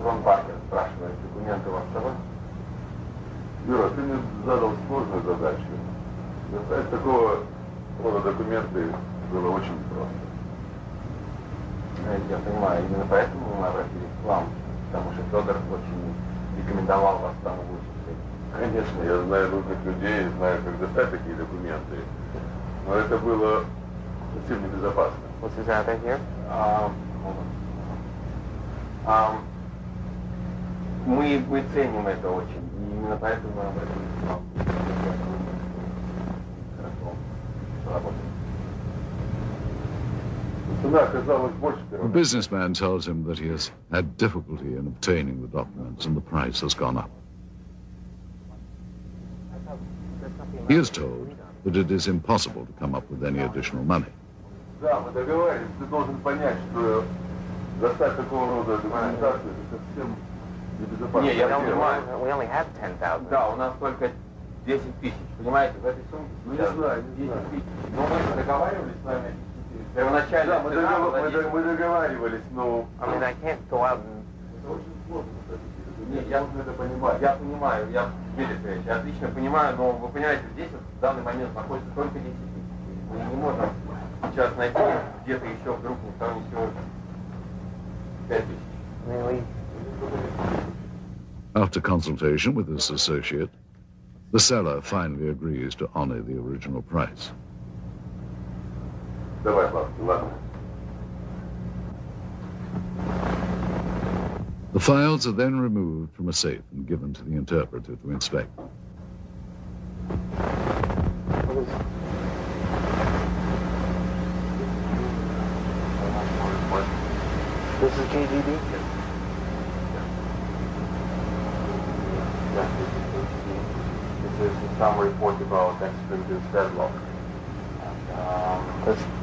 Рон Баркер спрашивает, документы у вас с собой? Юра, ты мне задал сложную задачу. Достать такого рода документы было очень просто. Я понимаю, именно поэтому мы обратились к вам, потому что Федор очень рекомендовал вас там лучше. Конечно, я знаю нужных людей, знаю, как достать такие документы, но это было совсем небезопасно. What's his address here? Мы ценим это очень, и именно поэтому мы обратились к вам. The businessman tells him that he has had difficulty in obtaining the documents and the price has gone up. He is told that it is impossible to come up with any additional money. Да, мы договорились, ты должен понять, что достать такого рода документацию это совсем небезопасно. Не, я понимаю, we only have 10,000. Да, у нас только 10 тысяч, понимаете, в этой сумке. Ну, не знаю, 10 тысяч. Но мы договаривались с вами. Первоначально. Да, мы договаривались, но... I mean, I can't go out and... Это очень сложно, Нет, я это понимаю. Я понимаю, я отлично понимаю, но вы понимаете, здесь вот в данный момент находится только 10 тысяч. Мы не можем сейчас найти где-то еще вдруг никто не сегодня 5 тысяч. After consultation with his associate, the seller finally agrees to honor the original price. Давай, ладно. The files are then removed from a safe and given to the interpreter to inspect. This is KGB? This is some report about extradition deadlock.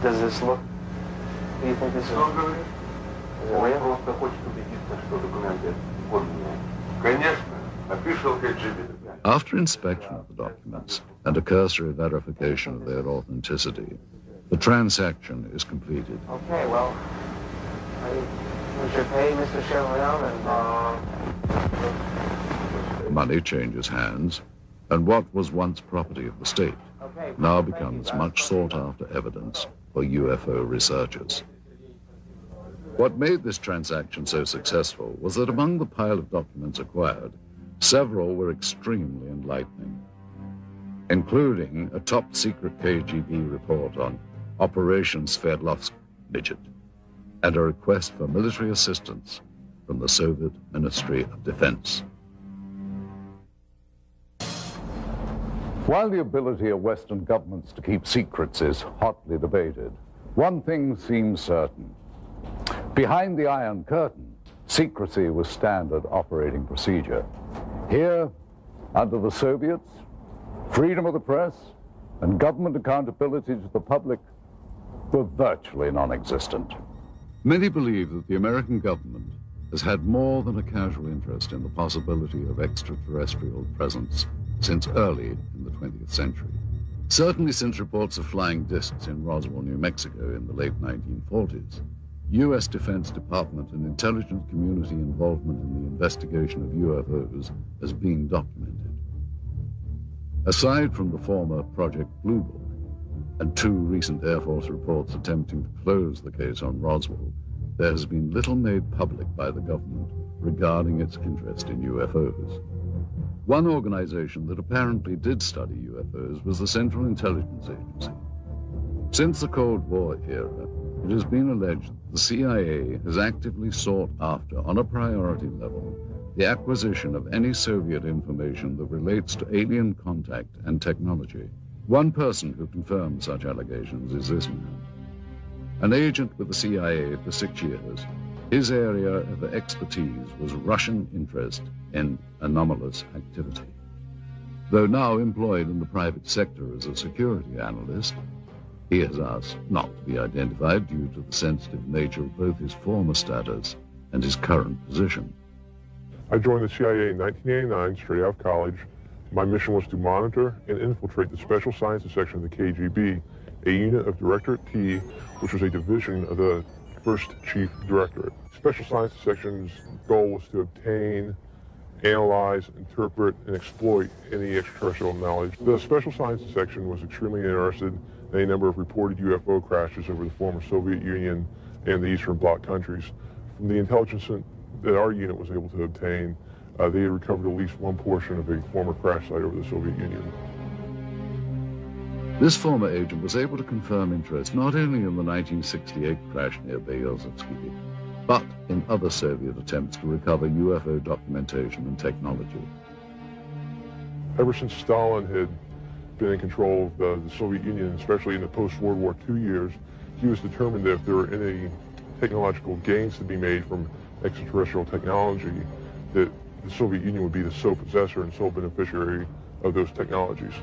Does this look... Do you think this is... Он просто хочет убедиться, что документы подлинные. Конечно, official KGB. After inspection of the documents and a cursory verification of their authenticity, the transaction is completed. Okay, well, we should pay Mr. Chevalier and... Money changes hands, and what was once property of the state now becomes much sought-after evidence for UFO researchers. What made this transaction so successful was that among the pile of documents acquired, several were extremely enlightening, including a top-secret KGB report on Operation Sverdlovsk Midget and a request for military assistance from the Soviet Ministry of Defense. While the ability of Western governments to keep secrets is hotly debated, one thing seems certain. Behind the Iron Curtain, secrecy was standard operating procedure. Here, under the Soviets, freedom of the press and government accountability to the public were virtually non-existent. Many believe that the American government has had more than a casual interest in the possibility of extraterrestrial presence since early in the 20th century. Certainly since reports of flying discs in Roswell, New Mexico in the late 1940s, U.S. Defense Department and intelligence community involvement in the investigation of UFOs has been documented. Aside from the former Project Blue Book and 2 recent Air Force reports attempting to close the case on Roswell, there has been little made public by the government regarding its interest in UFOs. One organization that apparently did study UFOs was the Central Intelligence Agency. Since the Cold War era, it has been alleged that the CIA has actively sought after, on a priority level, the acquisition of any Soviet information that relates to alien contact and technology. One person who confirmed such allegations is this man. An agent with the CIA for 6 years, his area of expertise was Russian interest in anomalous activity. Though now employed in the private sector as a security analyst, he has asked not to be identified due to the sensitive nature of both his former status and his current position. I joined the CIA in 1989, straight out of college. My mission was to monitor and infiltrate the Special Sciences Section of the KGB, a unit of Directorate T, which was a division of the First Chief Directorate. Special Sciences Section's goal was to obtain, analyze, interpret, and exploit any extraterrestrial knowledge. The Special Sciences Section was extremely interested in a number of reported UFO crashes over the former Soviet Union and the Eastern Bloc countries. From the intelligence that our unit was able to obtain, they had recovered at least one portion of a former crash site over the Soviet Union. This former agent was able to confirm interest not only in the 1968 crash near Berezovsky, but in other Soviet attempts to recover UFO documentation and technology. Ever since Stalin had been in control of the Soviet Union, especially in the post-World War II years, he was determined that if there were any technological gains to be made from extraterrestrial technology, that the Soviet Union would be the sole possessor and sole beneficiary of those technologies.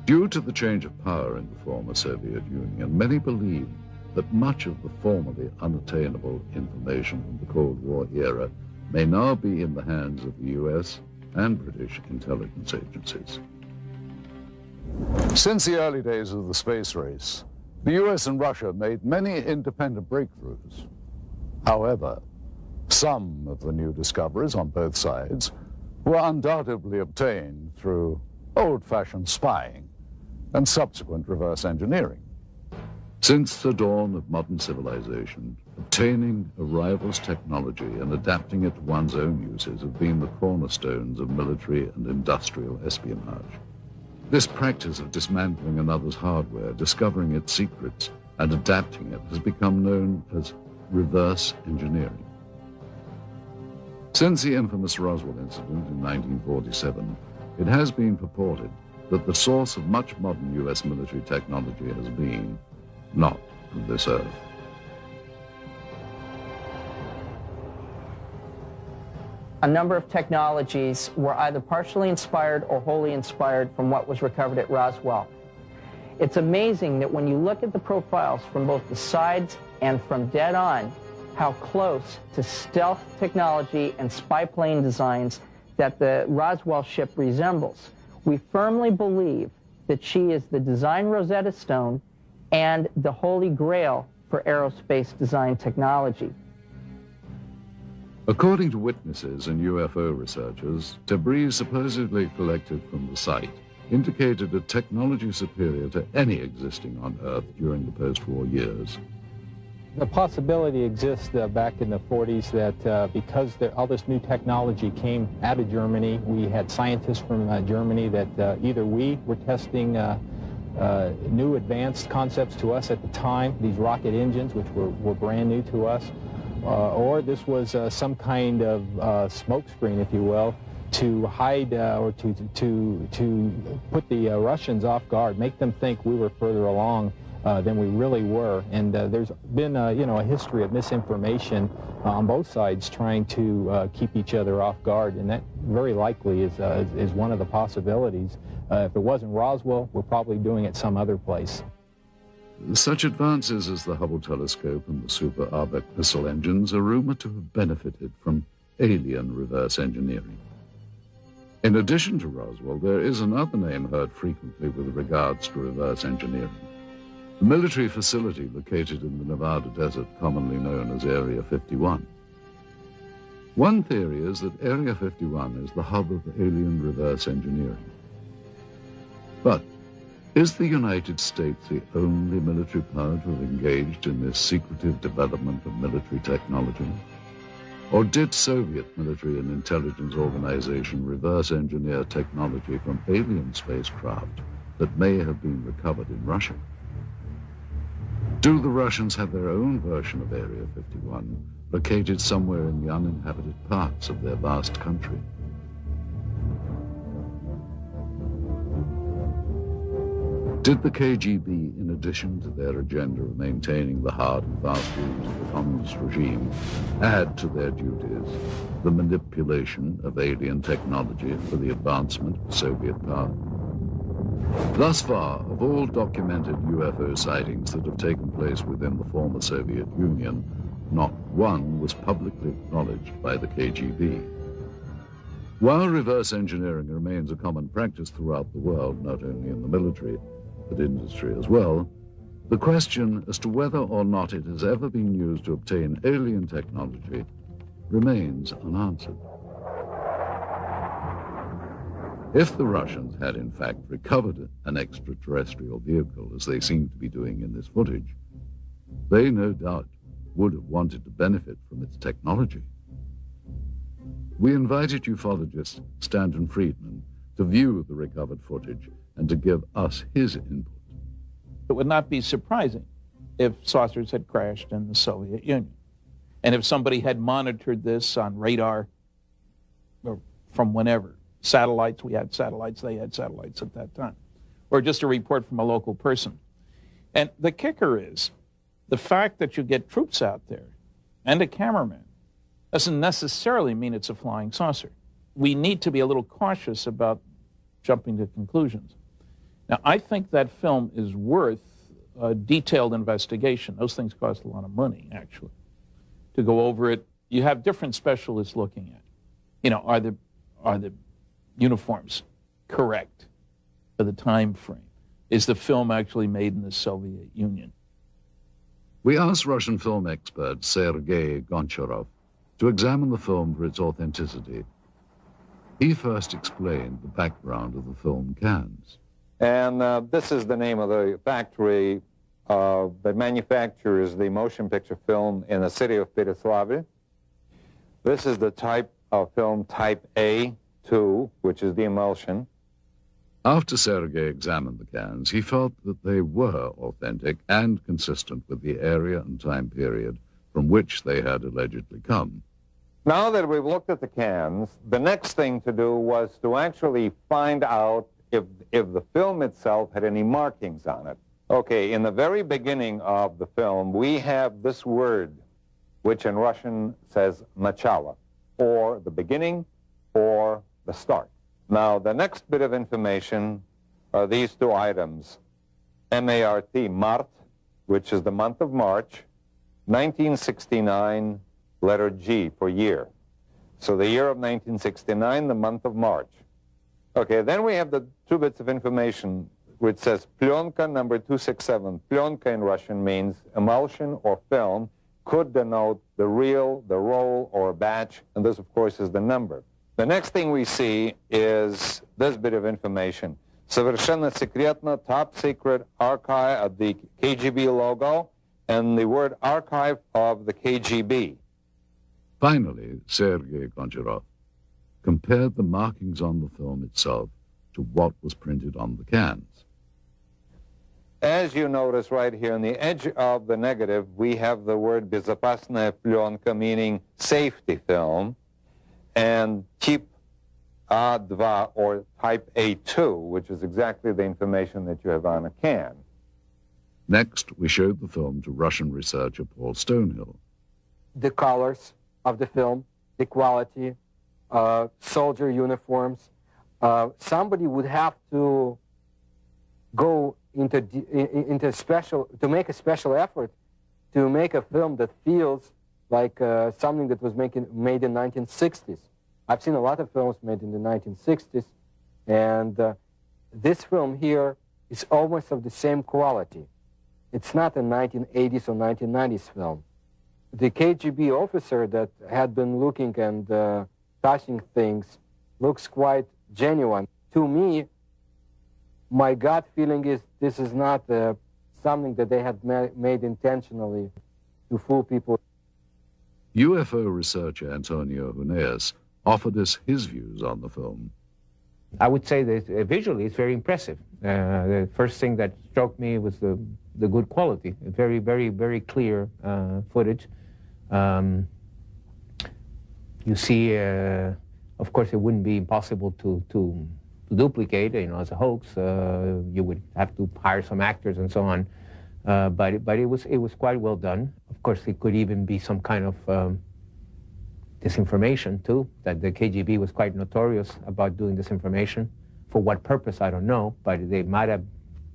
Due to the change of power in the former Soviet Union, many believe that much of the formerly unattainable information from the Cold War era may now be in the hands of the U.S. and British intelligence agencies. Since the early days of the space race, the U.S. and Russia made many independent breakthroughs. However, some of the new discoveries on both sides were undoubtedly obtained through old-fashioned spying and subsequent reverse engineering. Since the dawn of modern civilization, obtaining a rival's technology and adapting it to one's own uses have been the cornerstones of military and industrial espionage. This practice of dismantling another's hardware, discovering its secrets, and adapting it has become known as reverse engineering. Since the infamous Roswell incident in 1947, it has been purported that the source of much modern U.S. military technology has been not from this earth. A number of technologies were either partially inspired or wholly inspired from what was recovered at Roswell. It's amazing that when you look at the profiles from both the sides and from dead on, how close to stealth technology and spy plane designs that the Roswell ship resembles. We firmly believe that she is the design Rosetta Stone and the holy grail for aerospace design technology. According to witnesses and UFO researchers, debris supposedly collected from the site indicated a technology superior to any existing on Earth during the post-war years. The possibility exists back in the 40s that because all this new technology came out of Germany, we had scientists from Germany that either we were testing new advanced concepts to us at the time, these rocket engines, which were brand new to us, or this was some kind of smokescreen, if you will, to hide or to put the Russians off guard, make them think we were further along than we really were. And there's been a history of misinformation on both sides trying to keep each other off guard, and that very likely is one of the possibilities. If it wasn't Roswell, we're probably doing it some other place. Such advances as the Hubble telescope and the Super Arbec missile engines are rumored to have benefited from alien reverse engineering. In addition to Roswell, there is another name heard frequently with regards to reverse engineering. The military facility located in the Nevada desert, commonly known as Area 51. One theory is that Area 51 is the hub of alien reverse engineering. But is the United States the only military power to have engaged in this secretive development of military technology? Or did Soviet military and intelligence organization reverse engineer technology from alien spacecraft that may have been recovered in Russia? Do the Russians have their own version of Area 51, located somewhere in the uninhabited parts of their vast country? Did the KGB, in addition to their agenda of maintaining the hard and fast rules of the communist regime, add to their duties the manipulation of alien technology for the advancement of Soviet power? Thus far, of all documented UFO sightings that have taken place within the former Soviet Union, not one was publicly acknowledged by the KGB. While reverse engineering remains a common practice throughout the world, not only in the military, but industry as well, the question as to whether or not it has ever been used to obtain alien technology remains unanswered. If the Russians had in fact recovered an extraterrestrial vehicle, as they seem to be doing in this footage, they no doubt would have wanted to benefit from its technology. We invited ufologist Stanton Friedman to view the recovered footage and to give us his input. It would not be surprising if saucers had crashed in the Soviet Union. And if somebody had monitored this on radar or from whenever, satellites, we had satellites, they had satellites at that time, or just a report from a local person. And the kicker is the fact that you get troops out there and a cameraman doesn't necessarily mean it's a flying saucer. We need to be a little cautious about jumping to conclusions. Now, I think that film is worth a detailed investigation. Those things cost a lot of money, actually, to go over it. You have different specialists looking at it. You know, are the uniforms correct for the time frame? Is the film actually made in the Soviet Union? We asked Russian film expert Sergei Goncharov to examine the film for its authenticity. He first explained the background of the film cans. And this is the name of the factory that manufactures the motion picture film in the city of Pereslavl. This is the type of film type A2, which is the emulsion. After Sergei examined the cans, he felt that they were authentic and consistent with the area and time period from which they had allegedly come. Now that we've looked at the cans, the next thing to do was to actually find out if the film itself had any markings on it. Okay, in the very beginning of the film, we have this word, which in Russian says начало, or the beginning, or the start. Now, the next bit of information are these two items. M-A-R-T, Mart, which is the month of March, 1969, letter G for year. So the year of 1969, the month of March. Okay, then we have the two bits of information which says plyonka number 267. Plyonka in Russian means emulsion or film, could denote the reel, the roll, or a batch, and this, of course, is the number. The next thing we see is this bit of information. Совершенно секретно, top secret archive of the KGB logo and the word archive of the KGB. Finally, Sergei Goncharov compared the markings on the film itself to what was printed on the cans. As you notice right here on the edge of the negative, we have the word безопасная пленка, meaning safety film, and cheap A2 or type A2, which is exactly the information that you have on a can. Next, we showed the film to Russian researcher Paul Stonehill. The colors of the film, the quality, soldier uniforms. Somebody would have to go into special, to make a special effort to make a film that feels like something that was made in 1960s. I've seen a lot of films made in the 1960s, and this film here is almost of the same quality. It's not a 1980s or 1990s film. The KGB officer that had been looking and touching things looks quite genuine. To me, my gut feeling is this is not something that they had made intentionally to fool people. UFO researcher Antonio Huneeus offered us his views on the film. I would say that visually it's very impressive. The first thing that struck me was the good quality, very, very, very clear footage. You see, of course, it wouldn't be impossible to duplicate, you know, as a hoax. You would have to hire some actors and so on. But it was quite well done. Of course, it could even be some kind of disinformation too, that the KGB was quite notorious about doing disinformation. For what purpose, I don't know, but they might have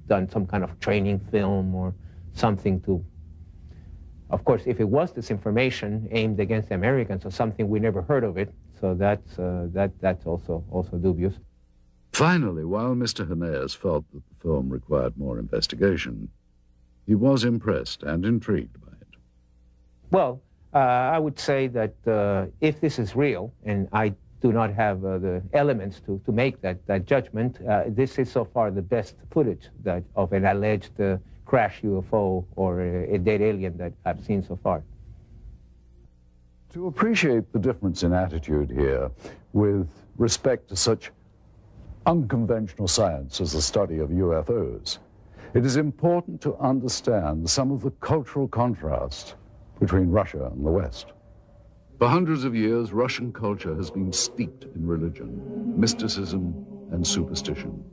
done some kind of training film or something to, of course, if it was disinformation aimed against the Americans or something, we never heard of it, so that's also dubious. Finally, while Mr. Huneeus felt that the film required more investigation, he was impressed and intrigued by it. Well, I would say that if this is real, and I do not have the elements to make that judgment, this is so far the best footage of an alleged crash UFO or a dead alien that I've seen so far. To appreciate the difference in attitude here with respect to such unconventional science as the study of UFOs, it is important to understand some of the cultural contrast between Russia and the West. For hundreds of years, Russian culture has been steeped in religion, mysticism, and superstition.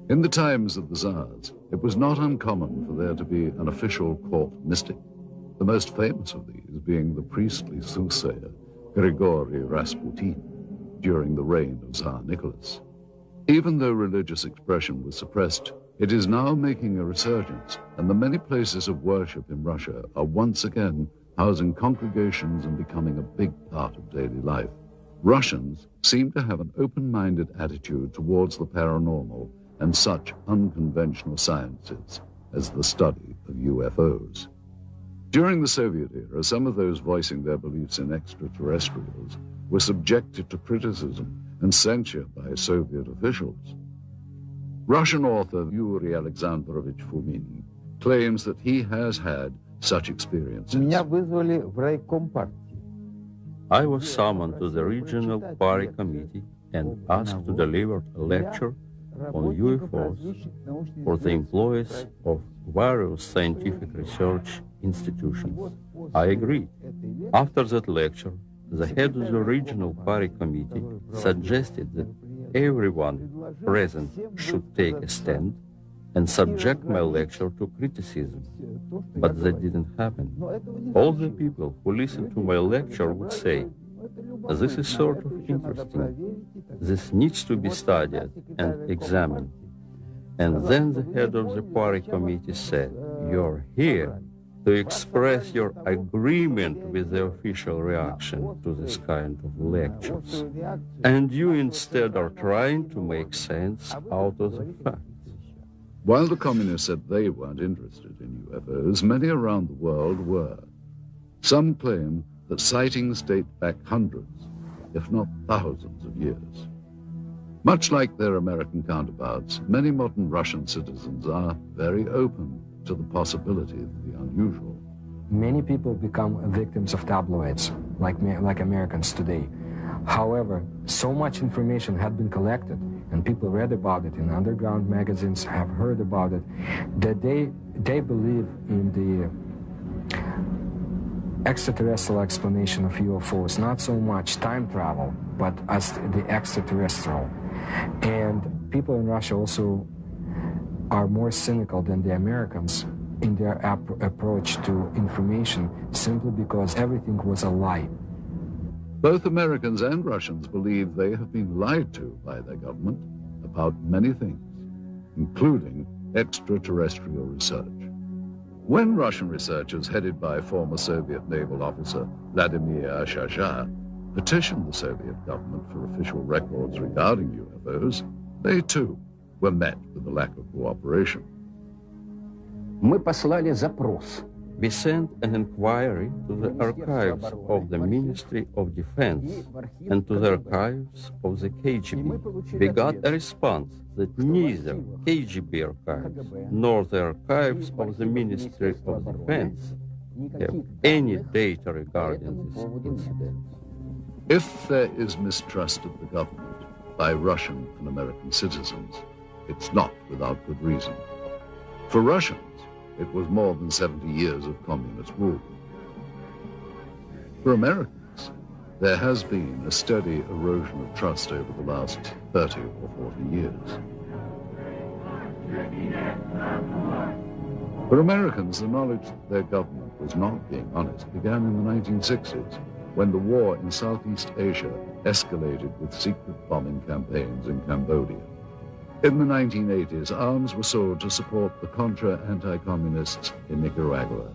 In the times of the Tsars, it was not uncommon for there to be an official court mystic, the most famous of these being the priestly soothsayer Grigory Rasputin during the reign of Tsar Nicholas. Even though religious expression was suppressed, it is now making a resurgence, and the many places of worship in Russia are once again housing congregations and becoming a big part of daily life. Russians seem to have an open-minded attitude towards the paranormal and such unconventional sciences as the study of UFOs. During the Soviet era, some of those voicing their beliefs in extraterrestrials were subjected to criticism and censure by Soviet officials. Russian author Yuri Alexandrovich Fomin claims that he has had such experiences. I was summoned to the regional party committee and asked to deliver a lecture on UFOs for the employees of various scientific research institutions. I agreed. After that lecture, the head of the regional party committee suggested that everyone present should take a stand and subject my lecture to criticism. But that didn't happen. All the people who listened to my lecture would say, "This is sort of interesting. This needs to be studied and examined." And then the head of the party committee said, "You're here to express your agreement with the official reaction to this kind of lectures. And you instead are trying to make sense out of the facts." While the communists said they weren't interested in UFOs, many around the world were. Some claim that sightings date back hundreds, if not thousands of years. Much like their American counterparts, many modern Russian citizens are very open to the possibility of the unusual. Many people become victims of tabloids, like Americans today. However, so much information had been collected, and people read about it in underground magazines, have heard about it, that they believe in the extraterrestrial explanation of UFOs, not so much time travel, but as the extraterrestrial. And people in Russia also are more cynical than the Americans in their approach to information, simply because everything was a lie. Both Americans and Russians believe they have been lied to by their government about many things, including extraterrestrial research. When Russian researchers, headed by former Soviet naval officer Vladimir Shasha, petitioned the Soviet government for official records regarding UFOs, they too were met with a lack of cooperation. We sent an inquiry to the archives of the Ministry of Defense and to the archives of the KGB. We got a response that neither KGB archives nor the archives of the Ministry of Defense have any data regarding this incident. If there is mistrust of the government by Russian and American citizens, it's not without good reason. For Russians, it was more than 70 years of communist rule. For Americans, there has been a steady erosion of trust over the last 30 or 40 years. For Americans, the knowledge that their government was not being honest began in the 1960s, when the war in Southeast Asia escalated with secret bombing campaigns in Cambodia. In the 1980s, arms were sold to support the Contra anti-communists in Nicaragua,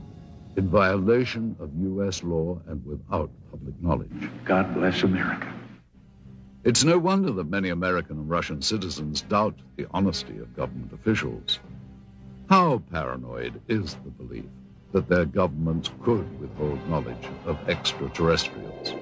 in violation of U.S. law and without public knowledge. God bless America. It's no wonder that many American and Russian citizens doubt the honesty of government officials. How paranoid is the belief that their governments could withhold knowledge of extraterrestrials?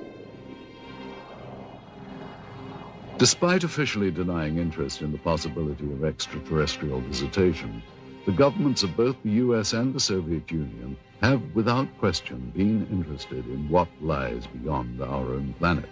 Despite officially denying interest in the possibility of extraterrestrial visitation, the governments of both the US and the Soviet Union have, without question, been interested in what lies beyond our own planet.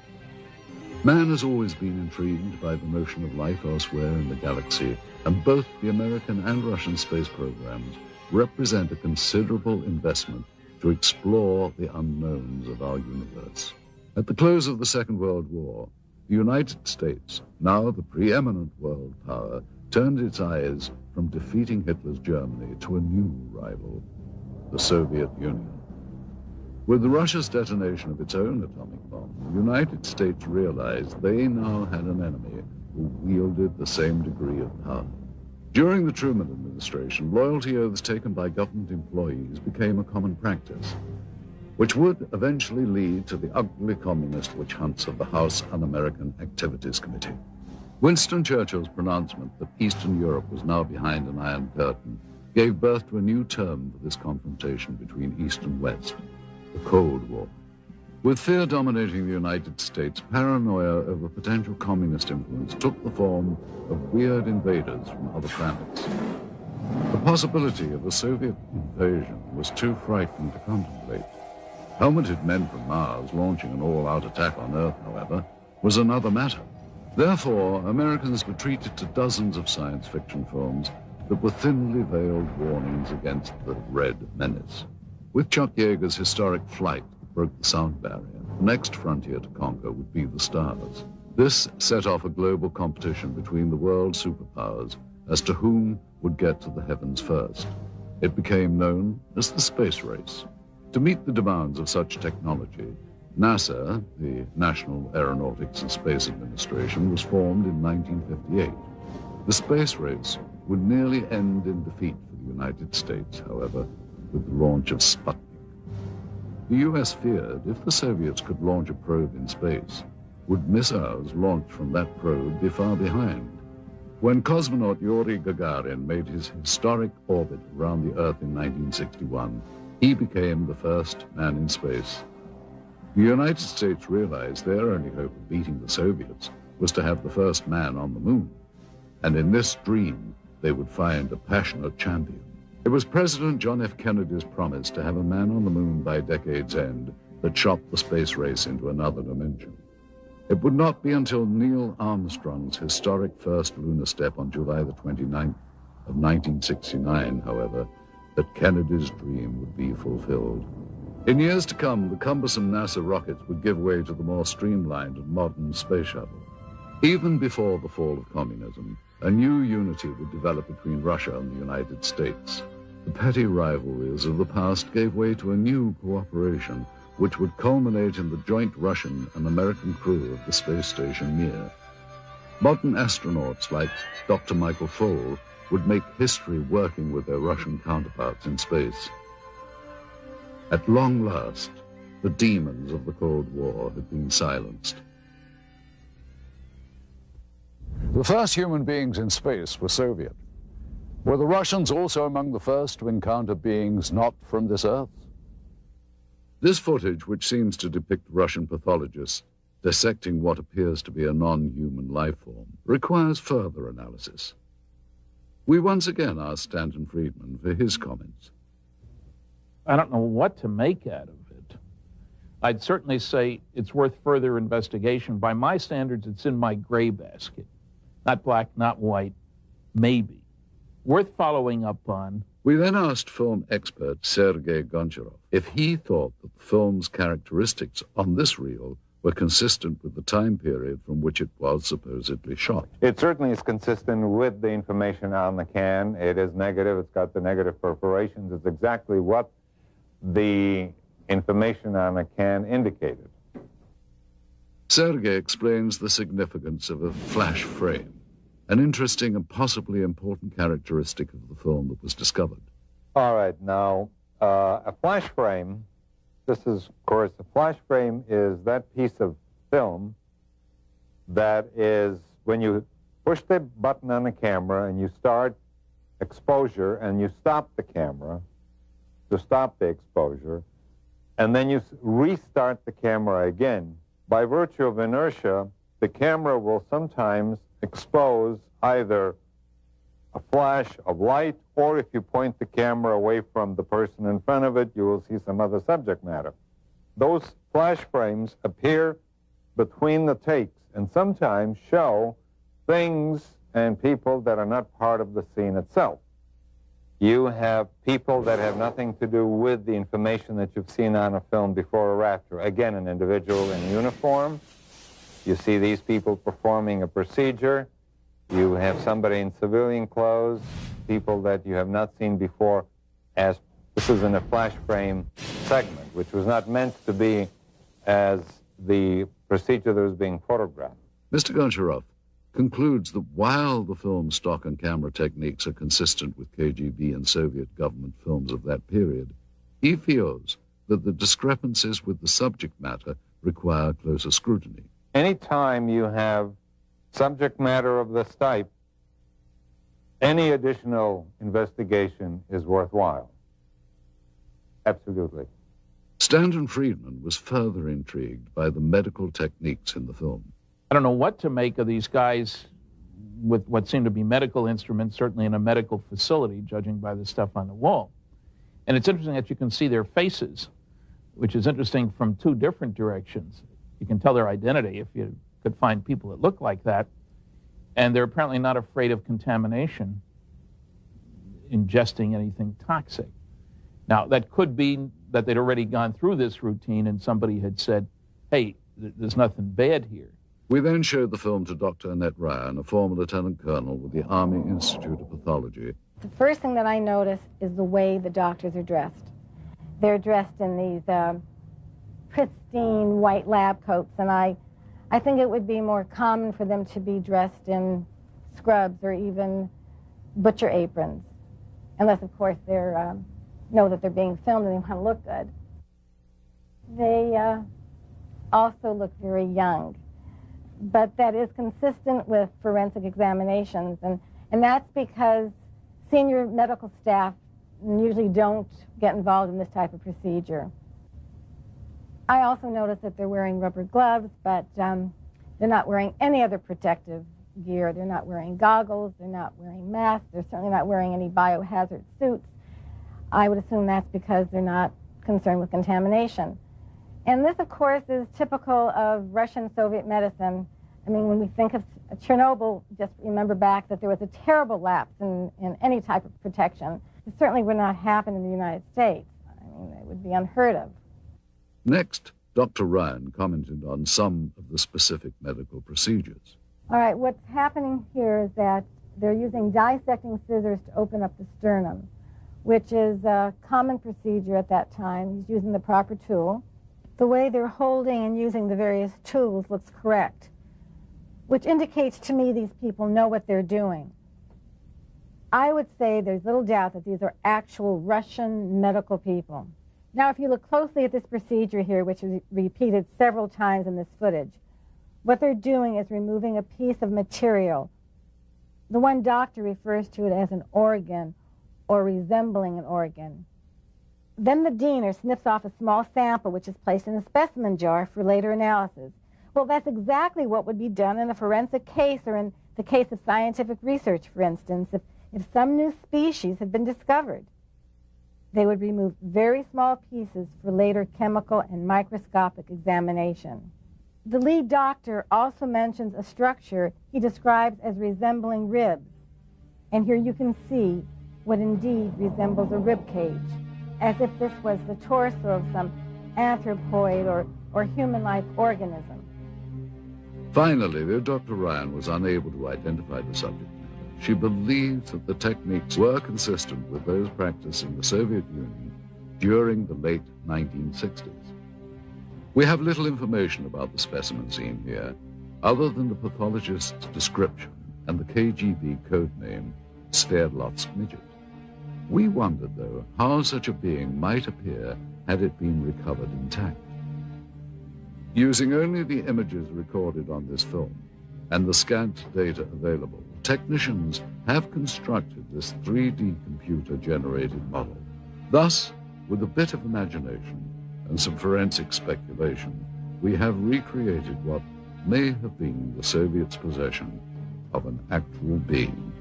Man has always been intrigued by the notion of life elsewhere in the galaxy, and both the American and Russian space programs represent a considerable investment to explore the unknowns of our universe. At the close of the Second World War, the United States, now the preeminent world power, turned its eyes from defeating Hitler's Germany to a new rival, the Soviet Union. With Russia's detonation of its own atomic bomb, the United States realized they now had an enemy who wielded the same degree of power. During the Truman administration, loyalty oaths taken by government employees became a common practice, which would eventually lead to the ugly communist witch hunts of the House Un-American Activities Committee. Winston Churchill's pronouncement that Eastern Europe was now behind an Iron Curtain gave birth to a new term for this confrontation between East and West, the Cold War. With fear dominating the United States, paranoia over potential communist influence took the form of weird invaders from other planets. The possibility of a Soviet invasion was too frightening to contemplate. Helmeted men from Mars launching an all-out attack on Earth, however, was another matter. Therefore, Americans retreated to dozens of science fiction films that were thinly veiled warnings against the Red Menace. With Chuck Yeager's historic Flight that broke the sound barrier, the next frontier to conquer would be the stars. This set off a global competition between the world superpowers as to whom would get to the heavens first. It became known as the space race. To meet the demands of such technology, NASA, the National Aeronautics and Space Administration, was formed in 1958. The space race would nearly end in defeat for the United States, however, with the launch of Sputnik. The U.S. feared if the Soviets could launch a probe in space, would missiles launched from that probe be far behind? When cosmonaut Yuri Gagarin made his historic orbit around the Earth in 1961, he became the first man in space. The United States realized their only hope of beating the Soviets was to have the first man on the moon. And in this dream, they would find a passionate champion. It was President John F. Kennedy's promise to have a man on the moon by decade's end that shot the space race into another dimension. It would not be until Neil Armstrong's historic first lunar step on July the 29th of 1969, however, that Kennedy's dream would be fulfilled. In years to come, the cumbersome NASA rockets would give way to the more streamlined and modern space shuttle. Even before the fall of communism, a new unity would develop between Russia and the United States. The petty rivalries of the past gave way to a new cooperation, which would culminate in the joint Russian and American crew of the space station Mir. Modern astronauts like Dr. Michael Foale would make history working with their Russian counterparts in space. At long last, the demons of the Cold War had been silenced. The first human beings in space were Soviet. Were the Russians also among the first to encounter beings not from this Earth? This footage, which seems to depict Russian pathologists dissecting what appears to be a non-human life form, requires further analysis. We once again asked Stanton Friedman for his comments. I don't know what to make out of it. I'd certainly say it's worth further investigation. By my standards, it's in my gray basket. Not black, not white, maybe. Worth following up on. We then asked film expert Sergei Goncharov if he thought that the film's characteristics on this reel were consistent with the time period from which it was supposedly shot. It certainly is consistent with the information on the can. It is negative. It's got the negative perforations. It's exactly what the information on the can indicated. Sergei explains the significance of a flash frame, an interesting and possibly important characteristic of the film that was discovered. All right, now, a flash frame, this is, of course, a flash frame is that piece of film that is, when you push the button on the camera and you start exposure and you stop the camera to stop the exposure, and then you restart the camera again. By virtue of inertia, the camera will sometimes expose either a flash of light, or if you point the camera away from the person in front of it, you will see some other subject matter. Those flash frames appear between the takes and sometimes show things and people that are not part of the scene itself. You have people that have nothing to do with the information that you've seen on a film before or after. Again, an individual in uniform. You see these people performing a procedure. You have somebody in civilian clothes, people that you have not seen before, as this is in a flash frame segment, which was not meant to be as the procedure that was being photographed. Mr. Goncharov concludes that while the film's stock and camera techniques are consistent with KGB and Soviet government films of that period, he feels that the discrepancies with the subject matter require closer scrutiny. Anytime you have subject matter of this type, any additional investigation is worthwhile. Absolutely. Stanton Friedman was further intrigued by the medical techniques in the film. I don't know what to make of these guys with what seem to be medical instruments, certainly in a medical facility, judging by the stuff on the wall. And it's interesting that you can see their faces, which is interesting from two different directions. You can tell their identity if you could find people that look like that. And they're apparently not afraid of contamination, ingesting anything toxic. Now, that could be that they'd already gone through this routine and somebody had said, hey, there's nothing bad here. We then showed the film to Dr. Annette Ryan, a former lieutenant colonel with the Army Institute of Pathology. The first thing that I notice is the way the doctors are dressed. They're dressed in these pristine white lab coats, and I think it would be more common for them to be dressed in scrubs or even butcher aprons, unless, of course, they know that they're being filmed and they want to look good. They also look very young, but that is consistent with forensic examinations, and that's because senior medical staff usually don't get involved in this type of procedure. I also notice that they're wearing rubber gloves, but they're not wearing any other protective gear. They're not wearing goggles, they're not wearing masks, they're certainly not wearing any biohazard suits. I would assume that's because they're not concerned with contamination. And this, of course, is typical of Russian-Soviet medicine. I mean, when we think of Chernobyl, just remember back that there was a terrible lapse in any type of protection. It certainly would not happen in the United States. I mean, it would be unheard of. Next, Dr. Ryan commented on some of the specific medical procedures. All right, what's happening here is that they're using dissecting scissors to open up the sternum, which is a common procedure at that time. He's using the proper tool. The way they're holding and using the various tools looks correct, which indicates to me these people know what they're doing. I would say there's little doubt that these are actual Russian medical people. Now, if you look closely at this procedure here, which is repeated several times in this footage, what they're doing is removing a piece of material. The one doctor refers to it as an organ or resembling an organ. Then the diener snips off a small sample which is placed in a specimen jar for later analysis. Well, that's exactly what would be done in a forensic case or in the case of scientific research, for instance, if some new species had been discovered. They would remove very small pieces for later chemical and microscopic examination. The lead doctor also mentions a structure he describes as resembling ribs. And here you can see what indeed resembles a rib cage, as if this was the torso of some anthropoid or human-like organism. Finally, though Dr. Ryan was unable to identify the subject matter, she believes that the techniques were consistent with those practiced in the Soviet Union during the late 1960s. We have little information about the specimen seen here, other than the pathologist's description and the KGB code name, Sverdlovsk midget. We wondered, though, how such a being might appear had it been recovered intact. Using only the images recorded on this film and the scant data available, technicians have constructed this 3D computer-generated model. Thus, with a bit of imagination and some forensic speculation, we have recreated what may have been the Soviets' possession of an actual being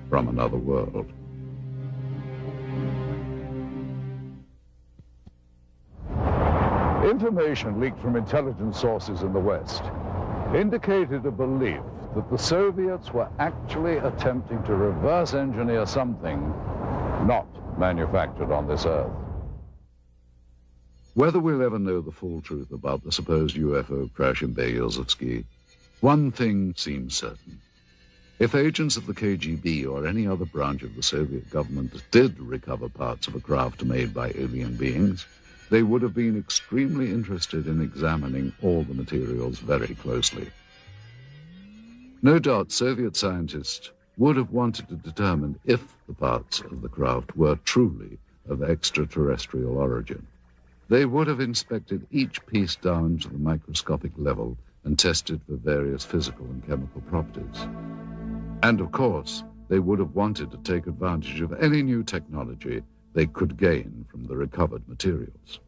from another world. Information leaked from intelligence sources in the West indicated a belief that the Soviets were actually attempting to reverse engineer something not manufactured on this Earth. Whether we'll ever know the full truth about the supposed UFO crash in Berezovsky, one thing seems certain. If agents of the KGB or any other branch of the Soviet government did recover parts of a craft made by alien beings, they would have been extremely interested in examining all the materials very closely. No doubt Soviet scientists would have wanted to determine if the parts of the craft were truly of extraterrestrial origin. They would have inspected each piece down to the microscopic level and tested for various physical and chemical properties. And of course, they would have wanted to take advantage of any new technology they could gain from the recovered materials.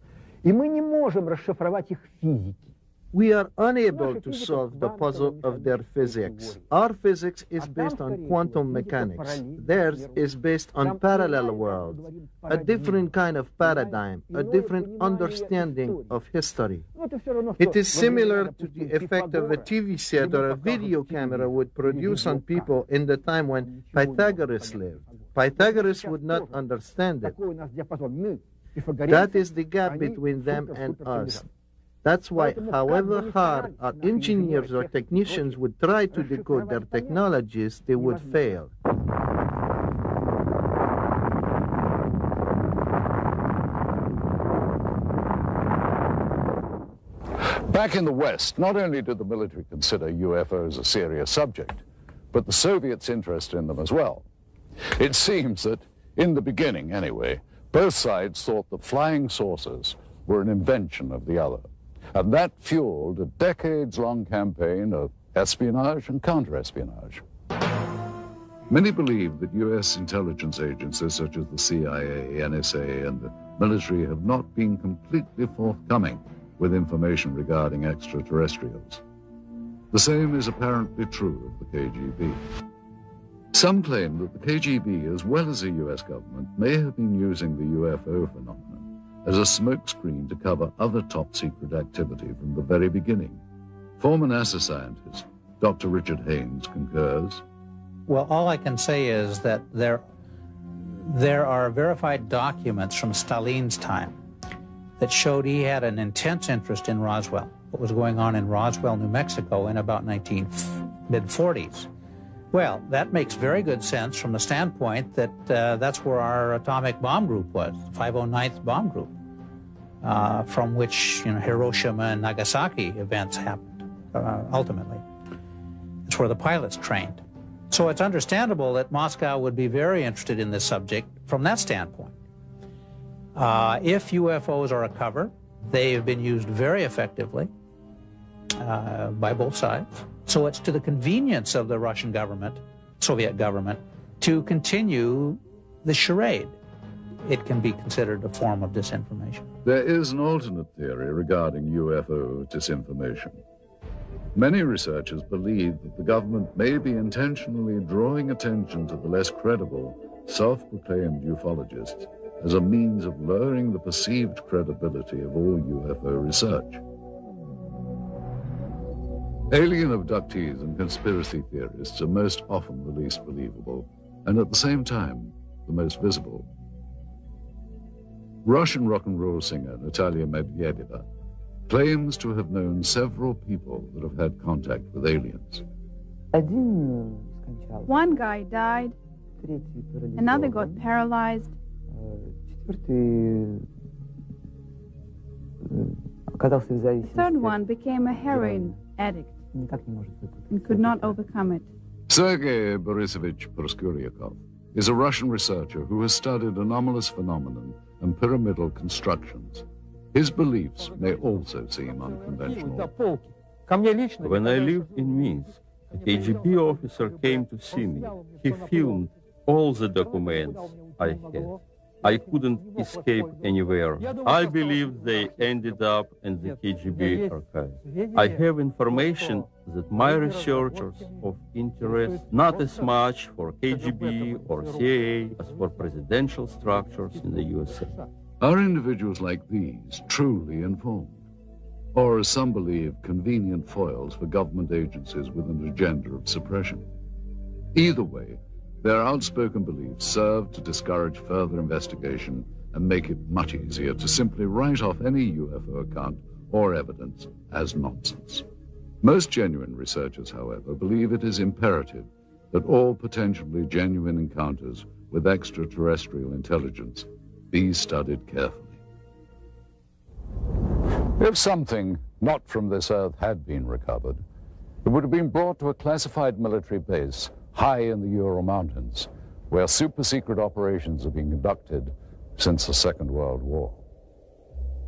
We are unable to solve the puzzle of their physics. Our physics is based on quantum mechanics. Theirs is based on parallel worlds, a different kind of paradigm, a different understanding of history. It is similar to the effect of a TV set or a video camera would produce on people in the time when Pythagoras lived. Pythagoras would not understand it. That is the gap between them and us. That's why, however hard our engineers or technicians would try to decode their technologies, they would fail. Back in the West, not only did the military consider UFOs a serious subject, but the Soviets' interest in them as well. It seems that, in the beginning anyway, both sides thought that flying saucers were an invention of the other. And that fueled a decades-long campaign of espionage and counter-espionage. Many believe that U.S. intelligence agencies such as the CIA, NSA, and the military have not been completely forthcoming with information regarding extraterrestrials. The same is apparently true of the KGB. Some claim that the KGB, as well as the U.S. government, may have been using the UFO phenomenon as a smokescreen to cover other top-secret activity from the very beginning. Former NASA scientist Dr. Richard Haynes concurs. Well, all I can say is that there are verified documents from Stalin's time that showed he had an intense interest in Roswell, what was going on in Roswell, New Mexico in about mid-40s. Well, that makes very good sense from the standpoint that that's where our atomic bomb group was, 509th Bomb Group, from which Hiroshima and Nagasaki events happened, ultimately. It's where the pilots trained. So it's understandable that Moscow would be very interested in this subject from that standpoint. If UFOs are a cover, they have been used very effectively by both sides. So it's to the convenience of the Russian government, Soviet government, to continue the charade. It can be considered a form of disinformation. There is an alternate theory regarding UFO disinformation. Many researchers believe that the government may be intentionally drawing attention to the less credible, self-proclaimed ufologists as a means of lowering the perceived credibility of all UFO research. Alien abductees and conspiracy theorists are most often the least believable, and at the same time, the most visible. Russian rock and roll singer Natalia Medvedeva claims to have known several people that have had contact with aliens. One guy died, another got paralyzed, the third one became a heroin addict and could not overcome it. Sergei Borisovich Proskuryakov is a Russian researcher who has studied anomalous phenomenon and pyramidal constructions. His beliefs may also seem unconventional. When I lived in Minsk, a KGB officer came to see me. He filmed all the documents I had. I couldn't escape anywhere. I believe they ended up in the KGB archive. I have information that my researchers of interest not as much for KGB or CIA as for presidential structures in the USA. Are individuals like these truly informed? Or, as some believe, convenient foils for government agencies with an agenda of suppression? Either way, their outspoken beliefs serve to discourage further investigation and make it much easier to simply write off any UFO account or evidence as nonsense. Most genuine researchers, however, believe it is imperative that all potentially genuine encounters with extraterrestrial intelligence be studied carefully. If something not from this earth had been recovered, it would have been brought to a classified military base high in the Ural Mountains, where super-secret operations have been conducted since the Second World War.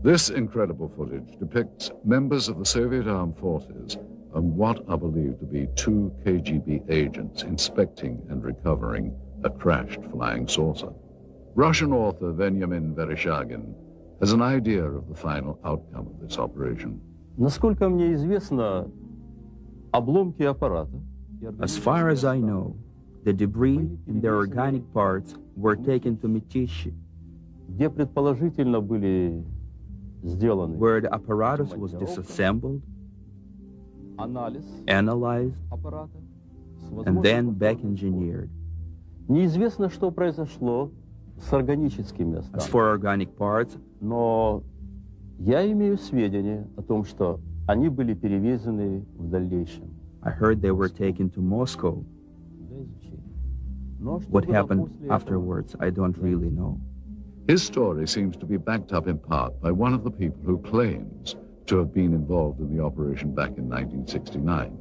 This incredible footage depicts members of the Soviet armed forces and what are believed to be 2 KGB agents inspecting and recovering a crashed flying saucer. Russian author Veniamin Vereshchagin has an idea of the final outcome of this operation. Насколько мне известно, обломки аппарата. As far as I know, the debris and their organic parts were taken to Mytishi, где предположительно были сделаны, where the apparatus was disassembled, analyzed, and then back engineered. Неизвестно, что произошло с органическими останками. As for organic parts, но я имею сведения о том, что они были перевезены в дальнейшем. I heard they were taken to Moscow. What happened afterwards, I don't really know. His story seems to be backed up in part by one of the people who claims to have been involved in the operation back in 1969.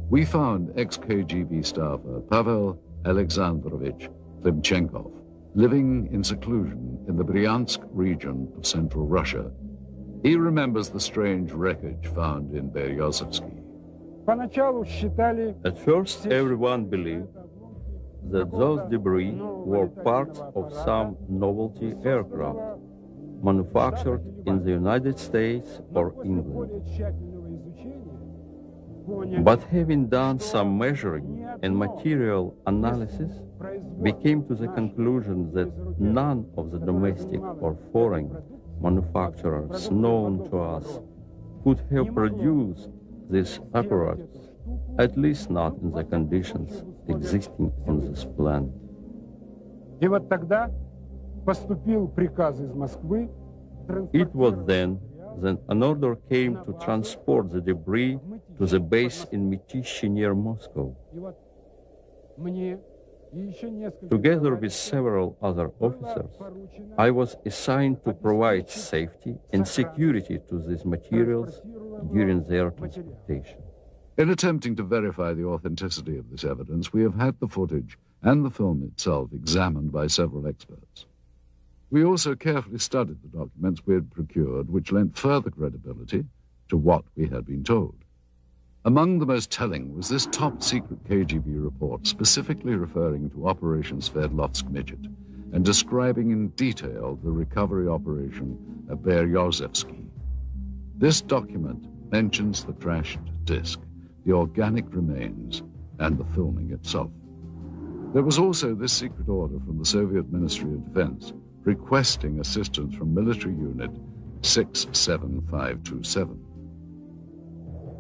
We found ex-KGB staffer Pavel Alexandrovich Klimchenkov living in seclusion in the Bryansk region of central Russia. He remembers the strange wreckage found in Beryozovsky. At first, everyone believed that those debris were parts of some novelty aircraft manufactured in the United States or England. But having done some measuring and material analysis, we came to the conclusion that none of the domestic or foreign manufacturers known to us could have produced this apparatus, at least not in the conditions existing on this planet. И вот тогда поступил приказ из Москвы It was then that an order came to transport the debris to the base in Mytishi near Moscow. Together with several other officers, I was assigned to provide safety and security to these materials during their transportation. In attempting to verify the authenticity of this evidence, we have had the footage and the film itself examined by several experts. We also carefully studied the documents we had procured, which lent further credibility to what we had been told. Among the most telling was this top-secret KGB report specifically referring to Operation Sverdlovsk Midget and describing in detail the recovery operation at Beryozevsky. This document mentions the crashed disc, the organic remains, and the filming itself. There was also this secret order from the Soviet Ministry of Defense requesting assistance from military unit 67527.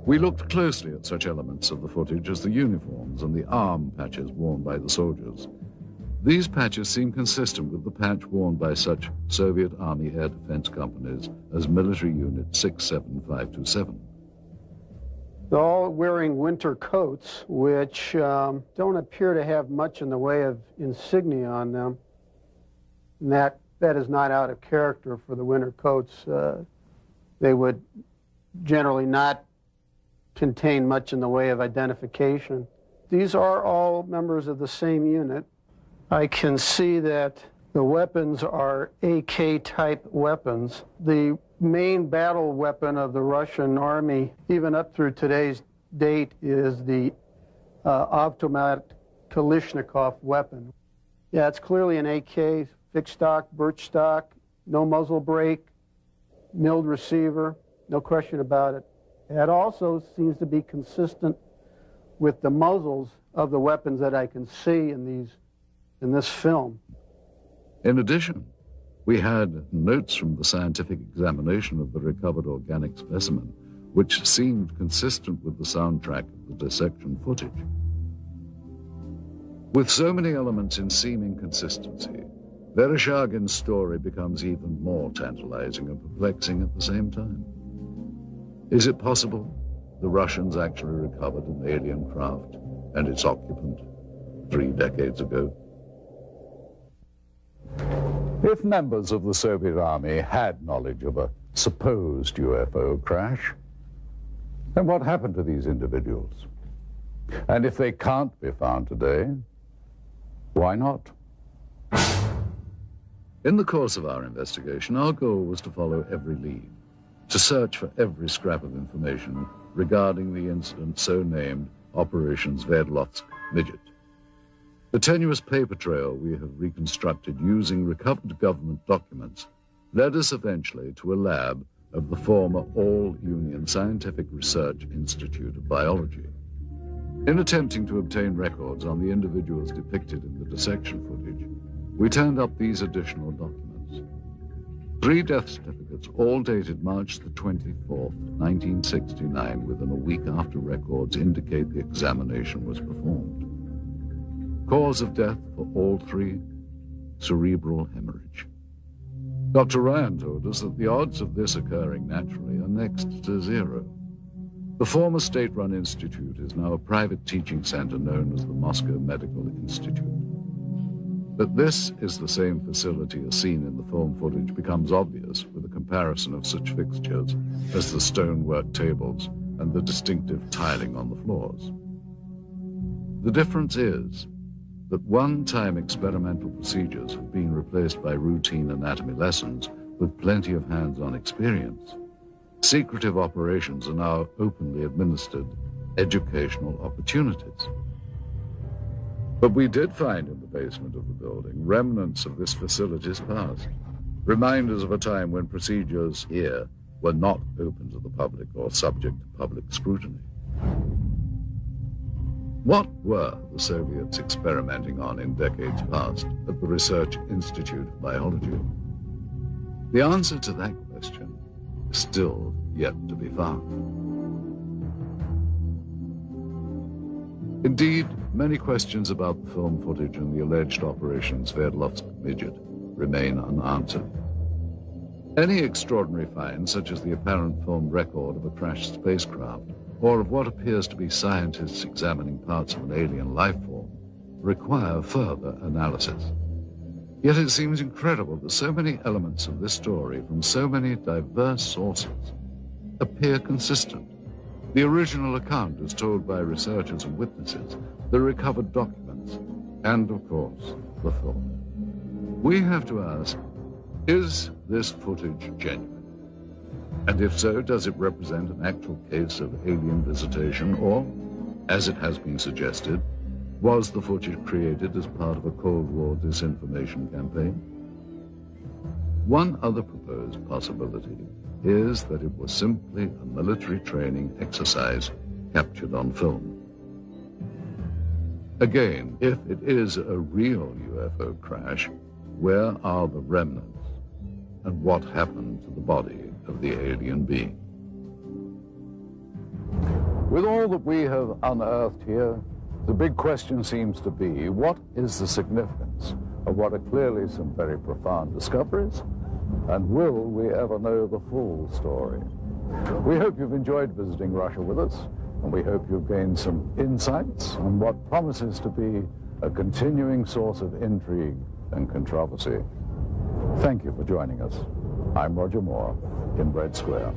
We looked closely at such elements of the footage as the uniforms and the arm patches worn by the soldiers. These patches seem consistent with the patch worn by such Soviet Army air defense companies as military unit 67527. They're all wearing winter coats, which don't appear to have much in the way of insignia on them. And that is not out of character for the winter coats. They would generally not contain much in the way of identification. These are all members of the same unit. I can see that the weapons are AK-type weapons. The main battle weapon of the Russian army, even up through today's date, is the automatic Kalashnikov weapon. Yeah, it's clearly an AK, fixed stock, birch stock, no muzzle brake, milled receiver, no question about it. That also seems to be consistent with the muzzles of the weapons that I can see in this film. In addition, we had notes from the scientific examination of the recovered organic specimen, which seemed consistent with the soundtrack of the dissection footage. With so many elements in seeming consistency, Vereshchagin's story becomes even more tantalizing and perplexing at the same time. Is it possible the Russians actually recovered an alien craft and its occupant 3 decades ago? If members of the Soviet Army had knowledge of a supposed UFO crash, then what happened to these individuals? And if they can't be found today, why not? In the course of our investigation, our goal was to follow every lead, to search for every scrap of information regarding the incident so named Operation Sverdlovsk Midget. The tenuous paper trail we have reconstructed using recovered government documents led us eventually to a lab of the former All-Union Scientific Research Institute of Biology. In attempting to obtain records on the individuals depicted in the dissection footage, we turned up these additional documents. 3 death certificates, all dated March the 24th, 1969, within a week after records indicate the examination was performed. Cause of death for all 3, cerebral hemorrhage. Dr. Ryan told us that the odds of this occurring naturally are next to 0. The former state-run institute is now a private teaching center known as the Moscow Medical Institute. That this is the same facility as seen in the film footage becomes obvious with a comparison of such fixtures as the stonework tables and the distinctive tiling on the floors. The difference is that one-time experimental procedures have been replaced by routine anatomy lessons with plenty of hands-on experience. Secretive operations are now openly administered educational opportunities. But we did find in the basement of the building remnants of this facility's past, reminders of a time when procedures here were not open to the public or subject to public scrutiny. What were the Soviets experimenting on in decades past at the Research Institute of Biology? The answer to that question is still yet to be found. Indeed, many questions about the film footage and the alleged Operation Sverdlovsk Midget remain unanswered. Any extraordinary find, such as the apparent filmed record of a crashed spacecraft, or of what appears to be scientists examining parts of an alien life form, require further analysis. Yet it seems incredible that so many elements of this story from so many diverse sources appear consistent. The original account as told by researchers and witnesses, the recovered documents, and of course, the film. We have to ask, is this footage genuine? And if so, does it represent an actual case of alien visitation, or, as it has been suggested, was the footage created as part of a Cold War disinformation campaign? One other proposed possibility is that it was simply a military training exercise captured on film. Again, if it is a real UFO crash, where are the remnants? And what happened to the body of the alien being? With all that we have unearthed here, the big question seems to be, what is the significance of what are clearly some very profound discoveries? And will we ever know the full story? We hope you've enjoyed visiting Russia with us, and we hope you've gained some insights on what promises to be a continuing source of intrigue and controversy. Thank you for joining us. I'm Roger Moore in Red Square.